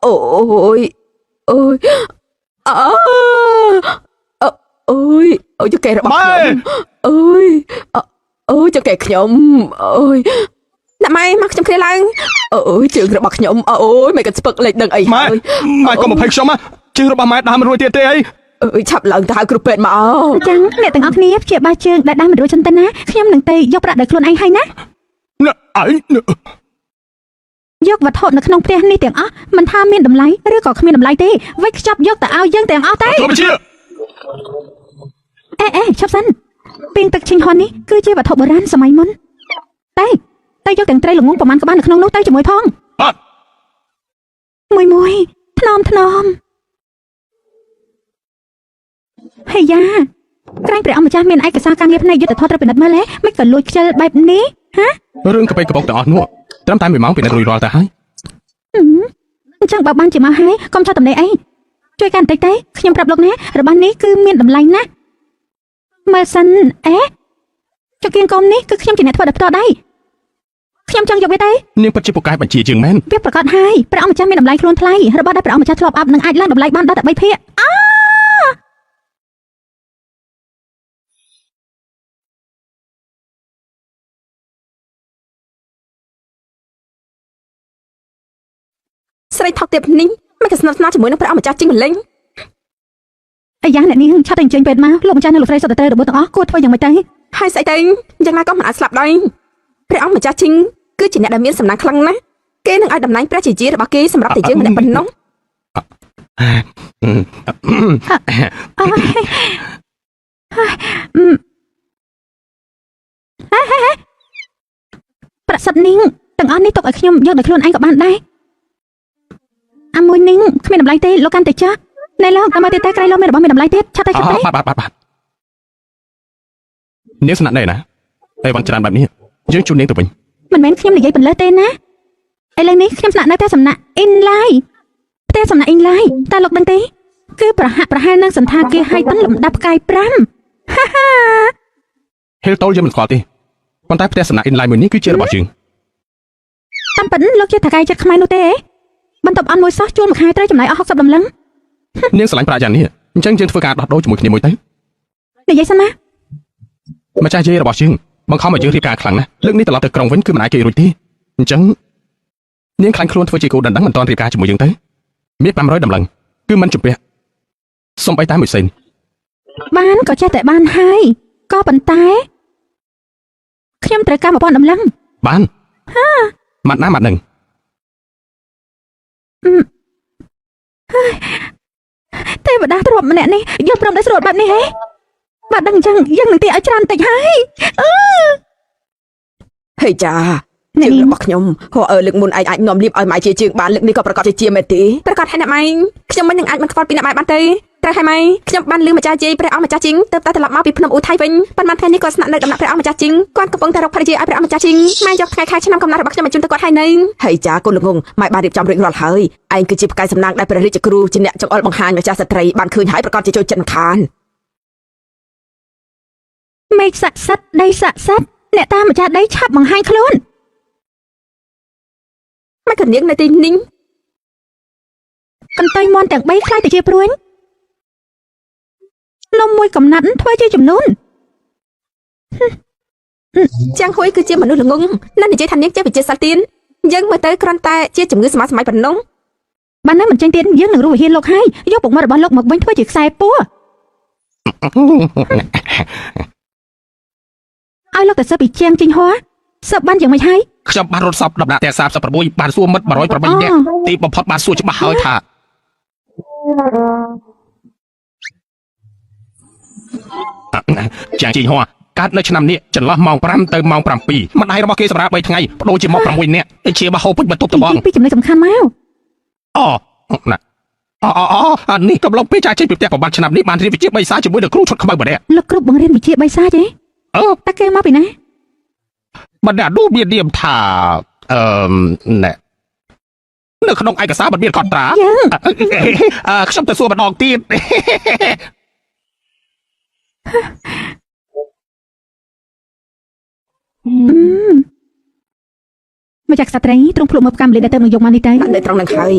Ôi, ôi, à, ôi cho kẻរបស់ខ្ញុំអើយអូយចង្កេះខ្ញុំអើយអ្នកម៉ែមកខ្ញុំគ្នាឡើងអើយជើងរបស់ខ្ញុំអូយមិនក៏ស្ពឹកលេចដឹងអីហើយម៉ែកុំ20ខ្ញុំជើងរបស់ម៉ែដើមមិនរួចទៀតទេអីអើយឆាប់ឡើងទៅហៅគ្រូពេទ្យមកអញ្ចឹងអ្នកទាំងអស់គ្នាព្យាបាលជើងដែលដើមមិនរួចចឹងទៅណាខ្ញុំនឹងទៅយកប្រាក់ដោយខ្លួនឯងហើយណាណែអីយកវត្ថុនៅក្នុងផ្ទះនេះទាំងអស់មិនថាមានតម្លៃឬក៏គ្មានតម្លៃទេវិចខ្ចប់យកទៅឲ្យយើងទាំងអស់ទេអេឈប់សិនពីងទឹកឈិញហន់នេះគឺជាវត្ថុបុរាណសម័យមុនតែយកទាំងត្រីល្ងងប្រមាណក្បាលនៅក្នុងនោះទៅជាមួយផងមួយថ្នមហេយ៉ាក្រែងព្រះអង្គម្ចាស់មានឯកសារការងារផ្នែកយុទ្ធធម៌ត្រូវពិនិត្យមើលហ៎មិនក៏លួចខ្ជិលបែបនេះហារឿងកប៉ិកប៉ុកទាំងអស់នោះត្រឹមតែ1ម៉ោងពិនិត្យរួចរាល់ទៅហើយអញ្ចឹងបើបានជាមកហើយកុំចោលតំណែងអីជួយកាន់បន្តិចទេខ្ញុំប្រាប់លោកណារបស់នេះគឺមានតម្លៃណាស់មើលសិនចង្កៀងកុំនេះគឺខ្ញុំជាអ្នកធ្វើដោយផ្ទាល់ដៃខ្ញុំចង់យកវាទេនាងពិតជាពូកែបញ្ជាជាងមែនវាប្រកាសហើយព្រះអង្គម្ចាស់មានតម្លៃខ្លួនថ្លៃរបស់ដែលព្រះអង្គម្ចាស់ធ្លាប់អាប់នឹងអាចឡើងតម្លៃបានដល់តែ3ភាគស្រីថោកទៀតនេះមិនក៏ស្និទ្ធស្នាលជាមួយនឹងព្រះអង្គម្ចាស់ជីងម្លេងអាយ៉ាអ្នកនាងឆាប់តែអញ្ជើញពេទ្យមកលោកម្ចាស់និងលោកស្រីសុទ្ធតែរបួសទាំងអស់គួរធ្វើយ៉ាងម៉េចទៅហើយស្អីទៅយ៉ាងណាក៏មិនអាចស្លាប់ដែរព្រះអង្គម្ចាស់ជីងគឺជាអ្នកដែលមានសំណាងខ្លាំងណាស់គេនឹងឲ្យតំណែងព្រះជាជារបស់គេសម្រាប់តែយើងម្នាក់ប៉ុណ្ណោះប្រាក់សិតនាងទាំងអស់នេះទុកឲ្យខ្ញុំយកដោយខ្លួនឯងក៏បានដែរអាមួយនាងគ្មានតម្លៃទេលោកកាន់តែចាស់ណែលោកតាមមកទៀតតែក្រៃលោកមានរបស់មានតម្លៃទៀតឆាប់តែបាទនាងស្នាក់ណែណាតែបានច្រើនបែបនេះយើងជួននាងទៅវិញមិនមែនខ្ញុំនិយាយបន្លឺទេណាឥឡូវនេះខ្ញុំស្នាក់នៅតែសំណាក់អ៊ីនឡាយផ្ទះសំណាក់អ៊ីនឡាយតើលោកដឹងទេគឺប្រហាក់ប្រហែលនឹងសន្តាគារហៃតុនលំដាប់ផ្កាយ5ហាហាហេលតូលយើងមិនស្គាល់ទេប៉ុន្តែផ្ទះសំណាក់អ៊ីនឡាយមួយនេះគឺជារបស់យើងតាមពិតលោកជាថកែចិត្តខ្មែរនោះទេបន្ទប់អន់មួយសោះជួលមួយខែត្រូវចំណាយអស់60ដំឡឹងនាងឆ្លាញ់ប្រាក់យ៉ាងនេះអញ្ចឹងយើងធ្វើការដោះដូរជាមួយគ្នាមួយទៅនិយាយសិនណាម្ចាស់យាយរបស់យើងបង្ខំឲ្យយើងរៀបការខ្លាំងណាស់លើកនេះត្រឡប់ទៅក្រុងវិញគឺមិនអាចគេរួចទេអញ្ចឹងនាងខ្លាញ់ខ្លួនធ្វើជាគូដណ្ដឹងមិនតាន់រៀបការជាមួយយើងទៅមាន500ដំឡឹងគឺមិនជំពាក់សំបីតែមួយសេនបានក៏ចេះតែបានហើយក៏ប៉ុន្តែខ្ញុំត្រូវការ1000ដំឡឹងបានម៉ាត់ណាម៉ាត់នឹងទេវតាទ្របម្នាក់នេះយល់ព្រមដោយស្រួលបែបនេះហេបើដឹងអញ្ចឹងយើងនឹងទីឲ្យច្រើនតិចហើយហេចាជើងរបស់ខ្ញុំលើកមុនឯងអាចនាំលៀបឲ្យម៉ែជាជើងបានលើកនេះក៏ប្រកាសជាមែនទេប្រកាសឲ្យអ្នកម៉ែខ្ញុំមិននឹងអាចមិនខ្វល់ពីអ្នកម៉ែបានទេត្រូវហើយម៉ែខ្ញុំបានលឺម្ចាស់យាយព្រះអង្គម្ចាស់ជីងទៅតែត្រឡប់មកពីភ្នំអ៊ូថៃវិញប៉ុន្មានថ្ងៃនេះគាត់ស្នាក់នៅដំណាក់ព្រះអង្គម្ចាស់ជីងគាត់កំពុងតែរកភរិយាឲ្យព្រះអង្គម្ចាស់ជីងម៉ែយកថ្ងៃខែឆ្នាំកំណត់របស់ខ្ញុំមកជូនទៅគាត់ហើយនៅហើយចាកូនល្ងងម៉ែបានរៀបចំរួចរាល់ហើយឯងគឺជាផ្កាយសំណាងដែលព្រះរាជគ្រូជាអ្នកចង្អុលបង្ហាញម្ចាស់ស្ត្រីបានឃើញហើយប្រកាសជាចូលចិត្តខានមេឃស័ក្តិសិទ្ធដីស័ក្តិសិទ្ធអ្នកតាមម្ចាស់ដីឆាប់បង្ហាញខ្លួនម៉ែកនាងនៅទីនេះកន្ទុយមន់ទាំង3ខ្លាយទៅជាព្រួញនំមួយកំណាត់ធ្វើជាចំនួនចាងហួយគឺជាមនុស្សល្ងងណាស់និយាយថានាងចេះវិជាសាស្ត្រទៀនយើងមើលទៅគ្រាន់តែជាជំងឺសម័យប៉ុណ្ណឹងបានណាមិនចេញទៀតយើងនឹងរੂវិហារលោកហើយយកពុកមាត់របស់លោកមកវិញធ្វើជាខ្សែពួរឲ្យលោកទៅសើពីជាងជីងហួរសើបានយ៉ាងម៉េចហើយខ្ញុំបានរត់សពដំណាក់ទាំង36បានសួរមិត្ត108នាក់ទីបំផុតបានសួរច្បាស់ហើយថាជាងជីងហួរកាត់នៅឆ្នាំនេះចន្លោះម៉ោង5ទៅម៉ោង7ម្ដាយរបស់គេសម្រាប់3ថ្ងៃបដូរជាមក6នាក់ជាបហូពេញបន្ទប់តបងពីចំណុចសំខាន់មកណានេះកំឡុងពេលចាចេញពីផ្ទះប្រហែលឆ្នាំនេះបានរៀនវិជ្ជាបៃសាជាមួយនឹងគ្រូឈុតខ្មៅម្នាក់លោកគ្រូបង្រៀនវិជ្ជាបៃសាទេតែគេមកពីណាបណ្ដាឌូមាននាមថាណែនៅក្នុងឯកសារមិនមានកត់ត្រាខ្ញុំទៅសួរម្ដងទៀតមកจากស្ត្រីទ្រង់ភ្លុកមកផ្កាម្លេះដែលទៅនឹងយកមកនេះទៅនៅត្រង់នឹងហើយ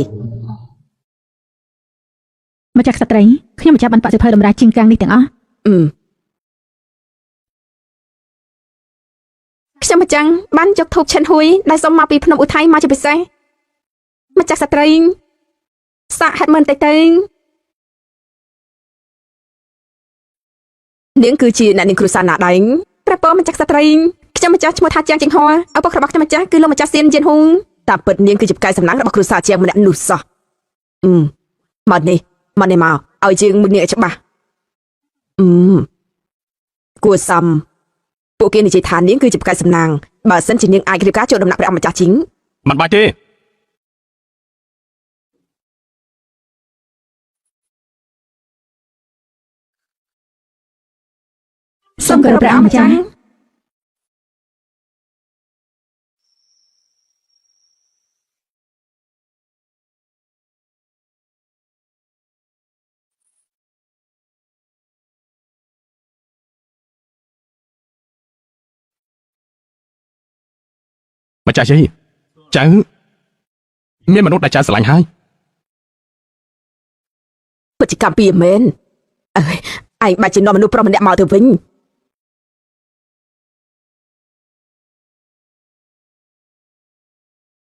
ម្ចាស់ក្សត្រីខ្ញុំម្ចាស់បានបសិភៅតម្រាជាងកាំងនេះទាំងអស់ ខ្ញុំម្ចាំងបានយកធូបឈិនហួយដែលសុំមកពីភ្នំឧថៃមកជាពិសេសម្ចាស់ស្ត្រីសាកហេតុមើលតិចទៅនាងគឺជាអ្នកនាងគ្រូសាណាដែងព្រះពរម្ចាស់ស្ត្រីខ្ញុំម្ចាស់ឈ្មោះថាជាងចិងហោឪពុករបស់ខ្ញុំម្ចាស់គឺលោកម្ចាស់សៀនយិនហ៊ូងតាមពិតនាងគឺជាផ្កាយសំណាងរបស់គ្រូសាជាងម្នាក់នោះសោះមកនេះមកឲ្យជាងមើលនាងឲ្យច្បាស់គួរសមពួកគេនិយាយថានាងគឺជាផ្កាយសំណាងបើសិនជានាងអាចរៀបការចូលដំណាក់ព្រះអង្គម្ចាស់ជីង មិនបាច់ទេ សូមគោរពព្រះអង្គម្ចាស់ ម្ចាស់យាយចៅមានមនុស្សដែលចៅស្រឡាញ់ហើយ ពិតជាកម្មពីមែនអើយឯងបាច់ជានាំមនុស្សប្រុសម្នាក់មកទៅវិញ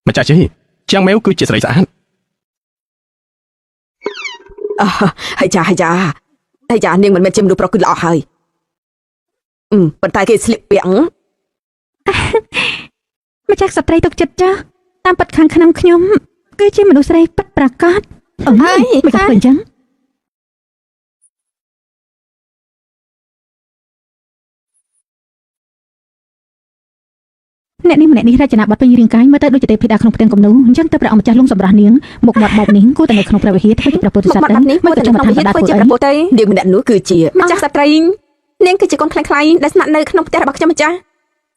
ម្ចាស់យាយជាងម៉ែវគឺជាស្រីស្អាត ហើយចានាងមិនមែនជាមនុស្សប្រុសគឺល្អហើយប៉ុន្តែគេស្លៀកពាក់ ម្ចាស់ក្សត្រីទុកចិត្តចាស់តាមពិតខាងក្នុងខ្ញុំគឺជាមនុស្សស្រីពិតប្រាកដហើយមិនឃើញអញ្ចឹងអ្នកនេះរចនាប័ទ្មពេញរាងកាយមើលទៅដូចជាទេពធីតាក្នុងផ្ទាំងគំនូរអញ្ចឹងទៅព្រះអង្គម្ចាស់លងសម្រាប់នាងមុខមាត់បោកនាងគួរតែនៅក្នុងព្រះវិហារធ្វើជាព្រះពុទ្ធសាសនាមកទៅក្នុងវិហារធ្វើជាព្រះពុទ្ធនាងម្នាក់នោះគឺជាម្ចាស់ស្ត្រីនាងគឺជាកូនខ្លាំងៗដែលស្នាក់នៅក្នុងផ្ទះរបស់ខ្ញុំម្ចាស់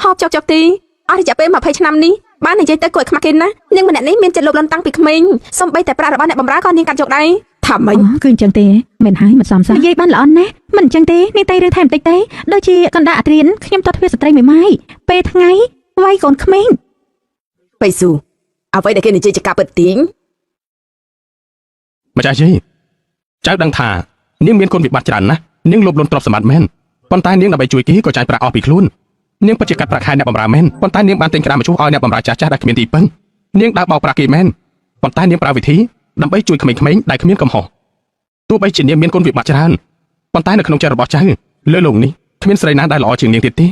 ហូបចុកទីអស់រយៈពេល20ឆ្នាំនេះបាននិយាយទៅគួរឲ្យខ្មាស់គេណានាងម្នាក់នេះមានចិត្តលោភលន់តាំងពីក្មេងសូម្បីតែប្រាក់របស់អ្នកបម្រើក៏នាងកាត់យកដែរថាម៉េច គឺអញ្ចឹងទេមិនហើយមិនសមសោះនិយាយបានល្អណាស់មិនអញ្ចឹងទេនាងតែរឿងថែមបន្តិចទេដូចជាកណ្ដាលអត្រៀនខ្ញុំតោះទ្វារស្ត្រីមួយម៉ាយពេលថ្ងៃវាយកូនក្មេង បៃស៊ូអ្វីដែលគេនិយាយជាការពិតទីង ម្ចាស់យាយចៅដឹងថានាងមានគុណវិបត្តិច្រើនណាស់នាងលោភលន់ទ្រព្យសម្បត្តិមែនប៉ុន្តែនាងដើម្បីជួយគេក៏ចាយប្រាក់អស់ពីខ្លួននាងពិតជាកាត់ប្រាក់ខែអ្នកបម្រើមែនប៉ុន្តែនាងបានទិញក្រាមម្ជុះឲ្យអ្នកបម្រើចាស់ៗដែលគ្មានទីពឹងនាងដើរបោកប្រាស់គេមែនប៉ុន្តែនាងប្រើវិធីដើម្បីជួយក្មេងៗដែលគ្មានកំហុសទោះបីជានាងមានគុណវិបត្តិច្រើនប៉ុន្តែនៅក្នុងចិត្តរបស់ចៅលើលោកនេះគ្មានស្រីណាដែលល្អជាងនាងទៀតទេ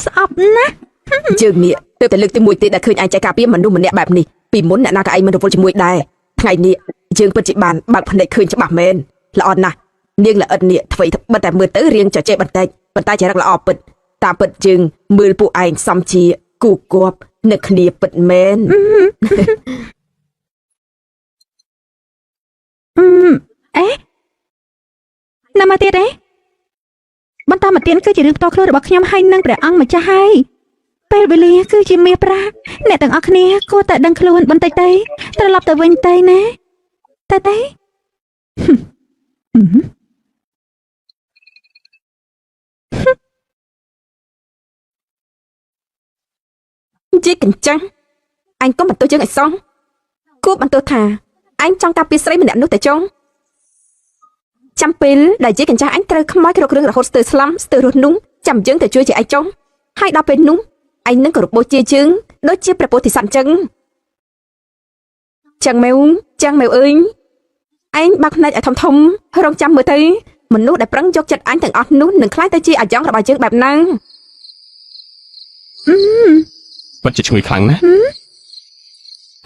ស្អប់ណាស់ ជើងនេះទៅតែលើកទី1ទេដែលឃើញឯងចែកការពារមនុស្សម្នាក់បែបនេះពីមុនអ្នកណាក៏ឯងមិនរវល់ជាមួយដែរថ្ងៃនេះយើងពិតជាបានបើកភ្នែកឃើញច្បាស់មែនល្អណាស់នាងល្អិតនេះធ្វើបិទតែមើលទៅរៀងចែកបន្តិចប៉ុន្តែចរិតល្អពិតតាមពិតយើងមើលពួកឯងសំជាគូគប់នឹកគ្នាពិតមែន អេណាមកទៀតទេបន្តមកទៀតគឺជារឿងផ្ទាល់ខ្លួនរបស់ខ្ញុំហើយនឹងព្រះអង្គម្ចាស់ហើយពេលវេលាគឺជាមាសប្រាក់អ្នកទាំងអស់គ្នាគួរតែដឹងខ្លួនបន្តិចទៅត្រឡប់ទៅវិញទៅណាតែជីកញ្ចាំងអញកុំបន្ទោសយើងឲ្យសោះគួរបន្ទោសថាអញចង់ការពារស្រីម្នាក់នោះតែចុងចាំពេលដែលជីកញ្ចាំងអញត្រូវខ្មោចគ្រោកគ្រឿងរហូតស្ទើរស្លាប់ស្ទើររស់នោះចាំយើងទៅជួយជាឯងចុងហើយដល់ពេលនោះឯងនឹងគោរពបូជាយើងដូចជាព្រះពោធិសត្វអញ្ចឹងចាំងម៉ែវអើយឯងបើកភ្នែកឲ្យធំរងចាំមើលទៅមនុស្សដែលប្រឹងយកចិត្តអញទាំងអស់នោះនឹងខ្លាចទៅជាអាយ៉ងរបស់យើងបែបហ្នឹង ពិតជាឈ្ងុយខ្លាំងណាស់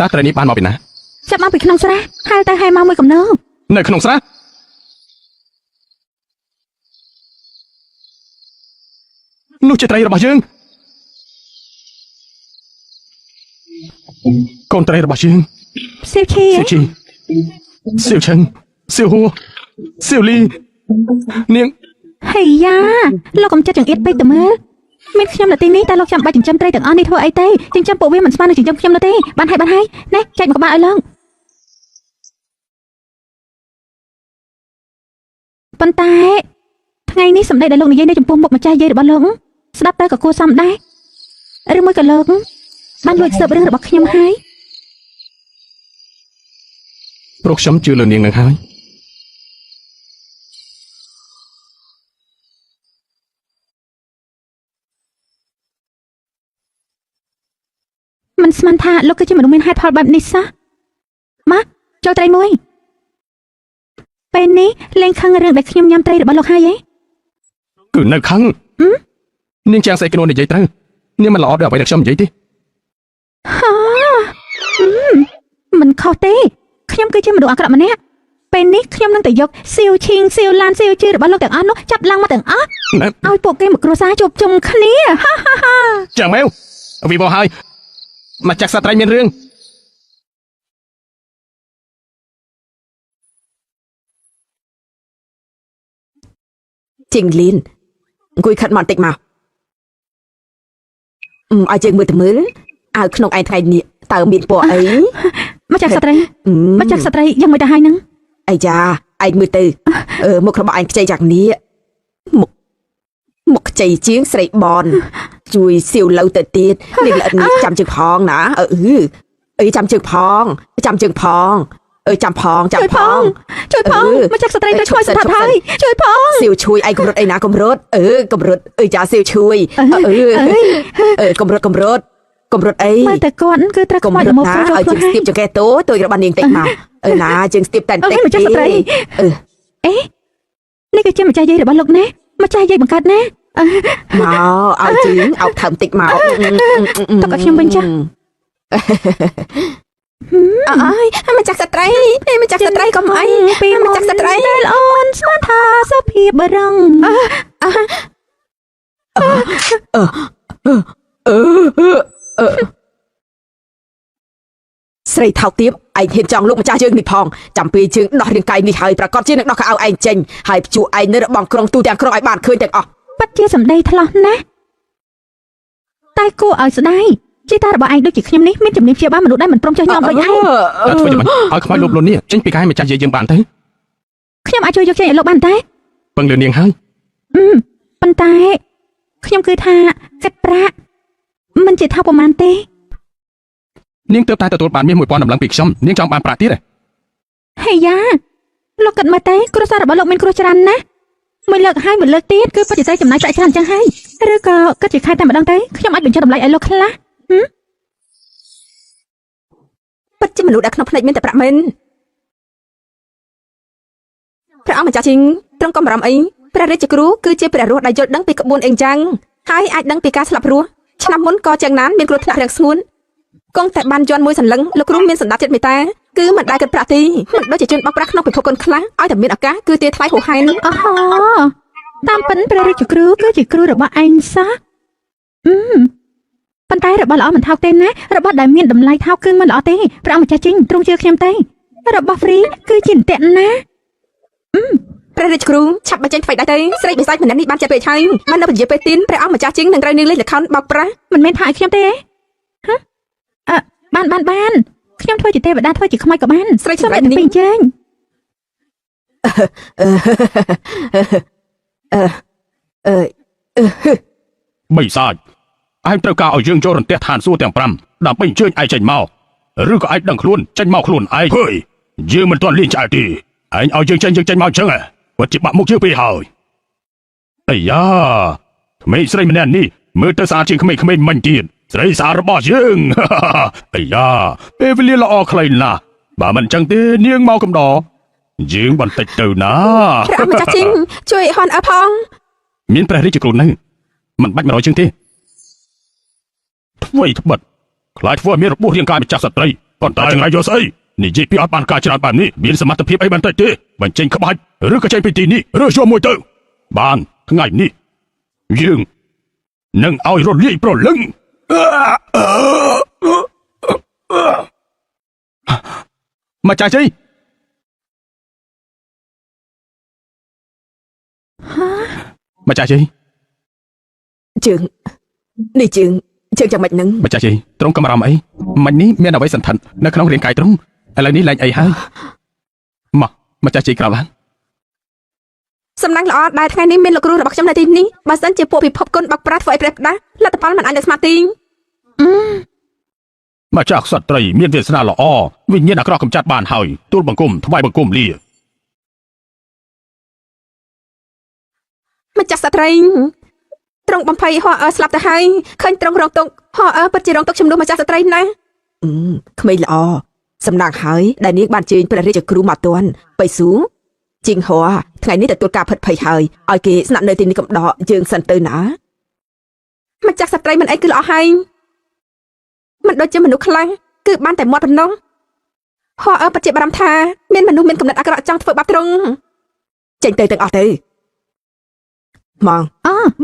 តើត្រីនេះបានមកពីណា ចាប់មកពីក្នុងស្រះហើយទៅហើយមកមួយកំណើប នៅក្នុងស្រះនោះជាត្រីរបស់យើងកូនត្រីរបស់យើង សៀវឈី សៀវឈីសៀវឈឹងសៀវហួរសៀវលីនាង ហើយយ៉ាលោកកំចិត្តចង្អៀតពេកទៅមើលមានខ្ញុំនៅទីនេះតែលោកចាំបាច់ចិញ្ចឹមត្រីទាំងអស់នេះធ្វើអីទេចិញ្ចឹមពួកវាមិនស្មើនឹងចិញ្ចឹមខ្ញុំនោះទេបានហើយណែចែកមកក្បាលឲ្យលោកប៉ុន្តែថ្ងៃនេះសម្ដីដែលលោកនិយាយនៅចំពោះមុខម្ចាស់យាយរបស់លោកស្ដាប់ទៅក៏គួរសមដែរឬមួយក៏លោក បានលួចស៊ើបរឿងរបស់ខ្ញុំហើយ ព្រោះខ្ញុំជឿលើនាងនឹងហើយ មិនស្មានថាលោកគឺជាមនុស្សមានហេតុផលបែបនេះសោះមកចូលត្រីមួយពេលនេះលេងខឹងរឿងដែលខ្ញុំញ៉ាំត្រីរបស់លោកហើយហ៎ គឺនៅខឹងនាងចាំងស្អីខ្លួននិយាយត្រូវនាងមិនល្អដល់អ្វីដែលខ្ញុំនិយាយទេ ហាមិនខុសទេខ្ញុំគឺជាមនុស្សអាក្រក់ម្នាក់ពេលនេះខ្ញុំនឹងទៅយកសៀវឈីងសៀវឡានសៀវជឿរបស់លោកទាំងអស់នោះចាប់ឡើងមកទាំងអស់ឲ្យពួកគេមកគ្រួសារជួបជុំគ្នាហាហាហា ចាំមែវវិវហើយមកចាក់សត្រីមានរឿង ជីងលីនអង្គុយខិតមកបន្តិចមកឲ្យយើងមើលទៅមើលឲ្យក្នុងឯថ្ងៃនេះតើមានពណ៌អី មកចាក់ស្ត្រីមកចាក់ស្ត្រីយ៉ាងមិនទៅហើយនឹង អីចាឯងមើលទៅមុខរបស់ឯងខ្ចីយ៉ាងនេះមុខខ្ចីជាងស្រីបនជួយសៀវឡូវទៅទៀតនាងល្អិតនេះចាំជើងផងណាអីចាំជើងផងចាំផង ជួយផងមកចាក់ស្ត្រីទៅឆ្លើយស្ថាត់ហើយជួយផង សៀវជួយឯងកម្រិតអីណាកម្រិតកម្រិតចាសៀវជួយកម្រិតអី មើលតែគាត់គឺត្រូវខ្មោចល្មមចូល ឲ្យ ខ្លួន ជើងស្ទាបចង្កេះតូចរបស់នាងតិចមកណាជើងស្ទាបតែបន្តិច មកចាក់ស្ត្រីអេនេះគឺជាម្ចាស់យាយរបស់លោកណាម្ចាស់យាយបង្កើតណា មកឲ្យជើងឲ្យថើមតិចមក ទុកឲ្យខ្ញុំវិញចា អើយមកចាក់ស្ត្រីមកចាក់ស្ត្រីកុំអី ពី មកចាក់ស្ត្រី ដែលអូនស្មានថាសុភាពបរឹង ស្រីថោកទាបឯងហ៊ានចង់លោកម្ចាស់យើងនេះផងចាំពេលជើងដោះរាងកាយនេះហើយប្រកាសជានឹងដោះកៅអៅឯងចេញហើយជួឯងនៅរបងក្រុងទូទាំងក្រុងឲ្យបានឃើញទាំងអស់ ប៉ាត់ជាសម្ដីថ្លោះណាស់តែគួរឲ្យស្ដាយជីតារបស់ឯងដូចជាខ្ញុំនេះមានជំនាញព្យាបាលមនុស្សដែលមិនព្រមចុះញោមដូចឯង ធ្វើយ៉ាងម៉េចឲ្យខ្មោចលោភលន់នេះចេញពីកាយម្ចាស់យាយយើងបានទៅ ខ្ញុំអាចជួយយកចេញឲ្យលោកបានតែ ពឹងលើនាងហើយ ប៉ុន្តែខ្ញុំគឺថាកាត់ប្រាក់មិនជាថាប្រហែលទេ នាងទើបតែទទួលបានមាស 1000 ដំឡឹងពីខ្ញុំនាងចង់បានប្រាក់ទៀតទេ ហេយ៉ាលោកគិតមើលទេគ្រួសាររបស់លោកមានគ្រោះច្រើនណាស់មួយលើកហើយមួយលើកទៀតគឺពិតជាចំណាយប្រាក់ច្រើនអញ្ចឹងហើយឬក៏គិតជាខែតែម្ដងទេខ្ញុំអាចបញ្ចុះតម្លៃឲ្យលោកខ្លះ ពិតជាមនុស្សដែលក្នុងភ្នែកមានតែប្រាក់មិនព្រះអង្គម្ចាស់ជីងត្រង់កំរំអីព្រះរាជគ្រូគឺជាព្រះរស់ដែលយល់ដឹងពីក្បួនអីចឹងហើយអាចដឹងពីការស្លាប់រស់ឆ្នាំមុនក៏ចឹងណានមានគ្រោះថ្នាក់រាំងស្ងួនគង់តែបានយន់មួយសន្លឹងលោកគ្រូមានសម្ដាប់ចិត្តមេត្តាគឺមិនដែលគិតប្រាក់ទេមិនដូចជាជនបោកប្រាស់ក្នុងពិភពកូនខ្លះឲ្យតែមានឱកាសគឺទាថ្លៃហួសហេតុ អូហូតាមពិនព្រះរាជគ្រូគឺជាគ្រូរបស់ឯងសោះប៉ុន្តែរបស់ល្អមិនថោកទេណារបស់ដែលមានតម្លៃថោកគឺមិនល្អទេព្រះអង្គម្ចាស់ជីងទ្រង់ជឿខ្ញុំទេរបស់ហ្វ្រីគឺជាអន្ទាក់ណា ព្រះរាជគ្រូឆាប់បញ្ចេញថ្មីដែរទេស្រីបិសាចម្នាក់នេះបានចេះពេកហើយមិននៅពជាពេលទីនព្រះអង្គម្ចាស់ជីងនឹងត្រូវនាងលេខល្ខោនបោកប្រាស់ មិនមែនថាឲ្យខ្ញុំទេហ៎បានខ្ញុំធ្វើជាទេវតាធ្វើជាខ្មោចក៏បានស្រីសម្រាប់ពីអញ្ជើញ បីសាច់ឯងត្រូវការឲ្យយើងចូលរន្ទះឋានសួគ៌ទាំង 5 ដើម្បីអញ្ជើញឯងចេញមកឬក៏ឯងដឹងខ្លួនចេញមកខ្លួនឯងហើយយើងមិនទាន់លៀងឆ្អែតទេឯងឲ្យយើងចេញមកអញ្ចឹងពិតជាបាក់មុខយើងពេកហើយអាយ៉ាក្មេងស្រីម្នាក់នេះមើលទៅស្អាតជាងក្មេងៗមិញទៀតស្រីស្អាតរបស់យើង អាយ៉ាពេលវេលាល្អខ្លីណាស់បើមិនអញ្ចឹងទេនាងមកកំដរយើងបន្តិចទៅណា ព្រះអង្គម្ចាស់ជីងជួយហនអើផង មានព្រះរាជគ្រូនៅមិនបាច់100ជើងទេធ្វើត្បិតខ្លាចធ្វើឲ្យមានរបួសរាងកាយម្ចាស់ស្ត្រីប៉ុន្តែចង្រៃយកស្អីនិយាយពីអត់បានការច្រើនបែបនេះមានសមត្ថភាពអីបន្តិចទេបញ្ចេញក្បាច់ឬក៏ចេញពីទីនេះរើសយកមួយទៅបានថ្ងៃនេះយើងនឹងឲ្យរលាយប្រលឹងម្ចាស់ជ័យម្ចាស់ជ័យ ជើងនេះជើងយ៉ាងម៉េចនឹង ម្ចាស់ជ័យត្រង់កំរំអីមិញនេះមានអ្វីសន្ធិដ្ឋនៅក្នុងរាងកាយត្រង់ឥឡូវនេះលែងអីហើយមកម្ចាស់ជ័យក្រោកឡើង សំណាងល្អដែលថ្ងៃនេះមានលោកគ្រូរបស់ខ្ញុំនៅទីនេះបើសិនជាពួកពិភពគុណបោកប្រាស់ធ្វើឲ្យព្រះផ្ដាស់លទ្ធផលមិនអាចនឹងស្មារតី មកចាក់សត្រីមានវាសនាល្អវិញ្ញាណអាក្រក់កំចាត់បានហើយទូលបង្គំថ្វាយបង្គំលា ម្ចាស់ស្ត្រីត្រង់បំភ័យហោស្លាប់ទៅហើយឃើញត្រង់រងទុកហោពិតជារងទុកជំនួសម្ចាស់ស្ត្រីណាក្មេងល្អសំណាងហើយដែលនាងបានជើញព្រះរាជគ្រូមកទាន់បៃស៊ូជីងហោថ្ងៃនេះទទួលការផិតភ័យហើយឲ្យគេស្នាក់នៅទីនេះកំដកយើងសិនទៅណាម្ចាស់ស្ត្រីមិនអីគឺល្អហើយមិនដូចជាមនុស្សខ្លះគឺបានតែមាត់ប៉ុណ្ណោះហោពិតជាបារម្ភថាមានមនុស្សមានកំណត់អាក្រក់ចង់ធ្វើបាបត្រង់ចេញទៅទាំងអស់ទៅម៉ង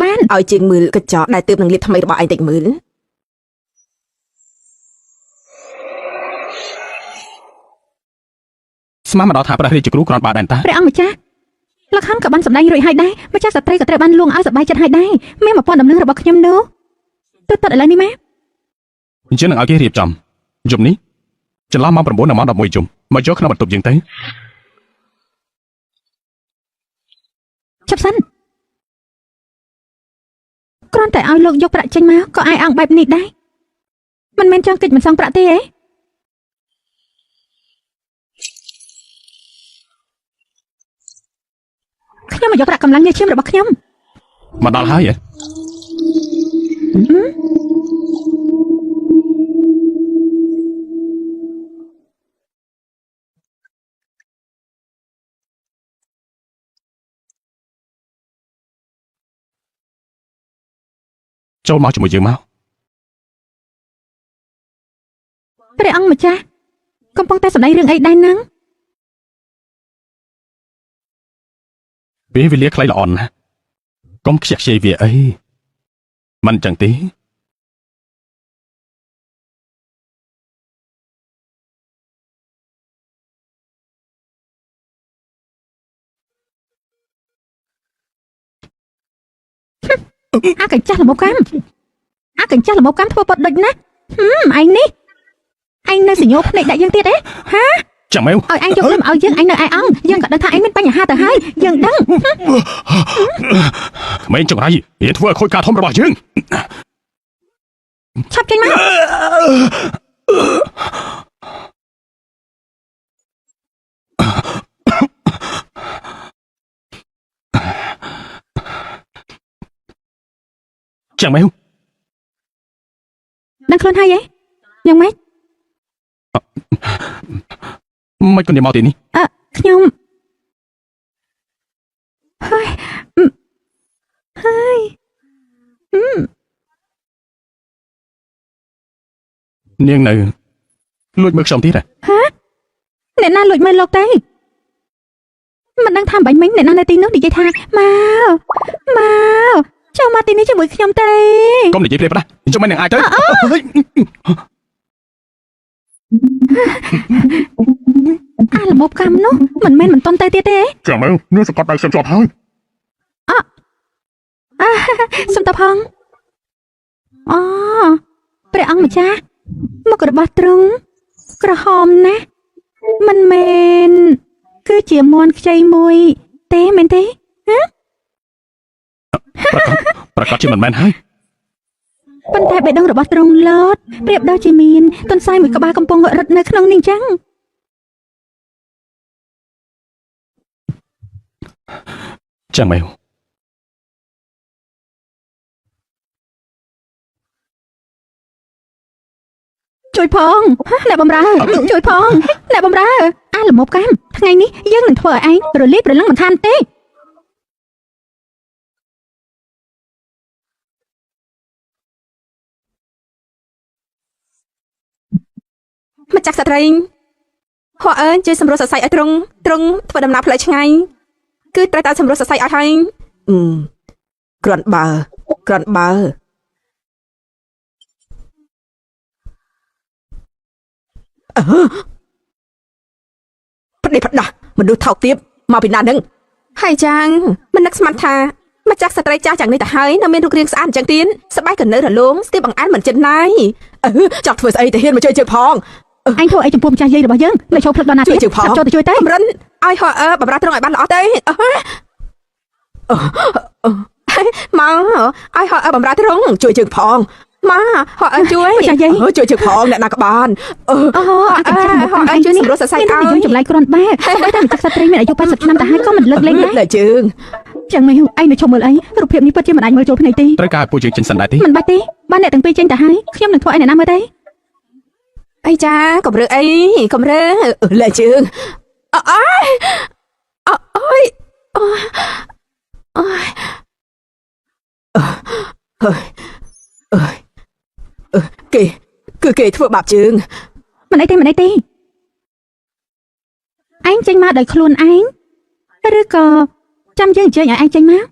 បានឲ្យជាងមើលកញ្ចក់ដែលទើបនឹងលាបថ្មីរបស់ឯងតិចមើលស្មានមកដល់ថាព្រះរាជគ្រូគ្រាន់បើដែនតាព្រះអង្គម្ចាស់លក្ខខណ្ឌក៏បានសម្ដែងរួចហើយដែរម្ចាស់ស្ត្រីក៏ត្រូវបានលួងឲ្យសប្បាយចិត្តហើយដែរមាន1000ដំណឹងរបស់ខ្ញុំនោះទើបតឥឡូវនេះម៉ែអញ្ចឹងនឹងឲ្យគេរៀបចំយប់នេះចន្លោះម៉ោង9ដល់ម៉ោង11យប់មកយកក្នុងបន្ទប់យើងទៅឈប់សិនគ្រាន់តែឲ្យលោកយកប្រាក់ចេញមកក៏អាយអង្គបែបនេះដែរមិនមែនចង់គិតមិនសងប្រាក់ទេហ៎ខ្ញុំមកយកប្រាក់កម្លាំងញើសឈាមរបស់ខ្ញុំមកដល់ហើយហ៎ចូលមកជាមួយយើងមកព្រះអង្គម្ចាស់កំពុងតែសម្ដែងរឿងអីដែរហ្នឹងពេលវេលាខ្លីល្អណាស់កុំខ្ជះខ្ជាយវាអីមិនចឹងទេអាកញ្ចាស់ល្មមកម្មធ្វើពត់ដូចណាឯងនេះឯងនៅសញ្ញោភ្នែកដាក់យើងទៀតទេហាចាំមើលឲ្យឯងយកលឹមឲ្យយើងឯងនៅឯអង្គយើងក៏ដឹងថាឯងមានបញ្ហាទៅហើយយើងដឹងក្មេងចង្រៃវាធ្វើឲ្យខូចការធំរបស់យើងឆាប់ចេញមកចាំមើលដឹងខ្លួនហើយហ៎យ៉ាងម៉េចមិនគន់មកទីនេះខ្ញុំហើយនាងនៅលួចមើលខ្ញុំទៀតហ៎អ្នកណាលួចមើលលោកទេមិនដឹងថាបាញ់មិញអ្នកណានៅទីនោះនិយាយថាមកចូលមកទីនេះជាមួយខ្ញុំទេកុំនិយាយព្រាបណាចុះមិននឹងអាចទៅអាល្មមកម្មនោះមិនមែនមិនតន់ទៅទៀតទេចាំមើលនាងសង្កត់ដៃខ្ញុំជាប់ហើយសុំតផងព្រះអង្គម្ចាស់មុខរបស់ទ្រង់ក្រហមណាស់មិនមែនគឺជាមន់ខ្ចីមួយទេមែនទេប្រកាសជាមិនមែនហើយប៉ុន្តែបេះដូងរបស់ទ្រង់ឡតប្រៀបដូចជាមានទន្សាយមួយក្បាលកំពុងរត់នៅក្នុងនេះចឹងចាំមើលជួយផងអ្នកបម្រើជួយផងអ្នកបម្រើអាល្មមកម្មថ្ងៃនេះយើងនឹងធ្វើឲ្យឯងរលាយប្រលឹងមិនខានទេម្ចាស់ស្ត្រីហោជួយសម្រួលសរសៃឲ្យត្រង់ធ្វើដំណើរផ្លូវឆ្ងាយគឺត្រូវតែសម្រួលសរសៃឲ្យហើយគ្រាន់បើផ្ដេសផ្ដាស់មនុស្សថោកទាបមកពីណានឹងហើយចាងមិននឹកស្មានថាម្ចាស់ស្ត្រីចាស់យ៉ាងនេះទៅហើយនៅមានរូបរាងស្អាតអញ្ចឹងទៀតស្បែកក៏នៅរលោងស្ទាបបង្អែនមិនចិត្តណាយចង់ធ្វើស្អីទៅហ៊ានមកជួយជើងផងអញធ្វើអីចំពោះម្ចាស់យាយរបស់យើងនៅចូលផ្លឹកដល់ណាទៀតចូលទៅជួយទៅរិនឲ្យហោបម្រើត្រង់ឲ្យបានល្អទៅមកឲ្យហោបម្រើត្រង់ជួយជើងផង មកហត់ឲ្យជួយ ម្ចាស់យាយ ជួយជើងផងអ្នកណាក៏បានអឺ អូអញចាំមក ឲ្យជួយសម្រួលសរសៃ មាន ឲ្យ តែយើងចម្លែកគ្រាន់បែសូម្បីតែម្ចាស់ស្ត្រីមានអាយុ80ឆ្នាំតែហើយក៏មិនលើកលែងដែរ តែជើង ចឹងមែនឯងនៅឈប់មើលអីរូបភាពនេះពិតជាមិនអាចមើលចូលភ្នែកទេ ត្រូវការឲ្យពួកយើងចេញសិនដែរទេ មិនបាច់ទេបានអ្នកទាំងពីរចេញទៅហើយខ្ញុំនឹងធ្វើឲ្យអ្នកណាមើលទេ អីចាកំរើអីកំរើលើជើងអើយអើយអើយគេធ្វើបាបជើង មិនអីទេឯងចេញមកដោយខ្លួនឯងឬក៏ចាំយើងអញ្ជើញឲ្យឯងចេញមក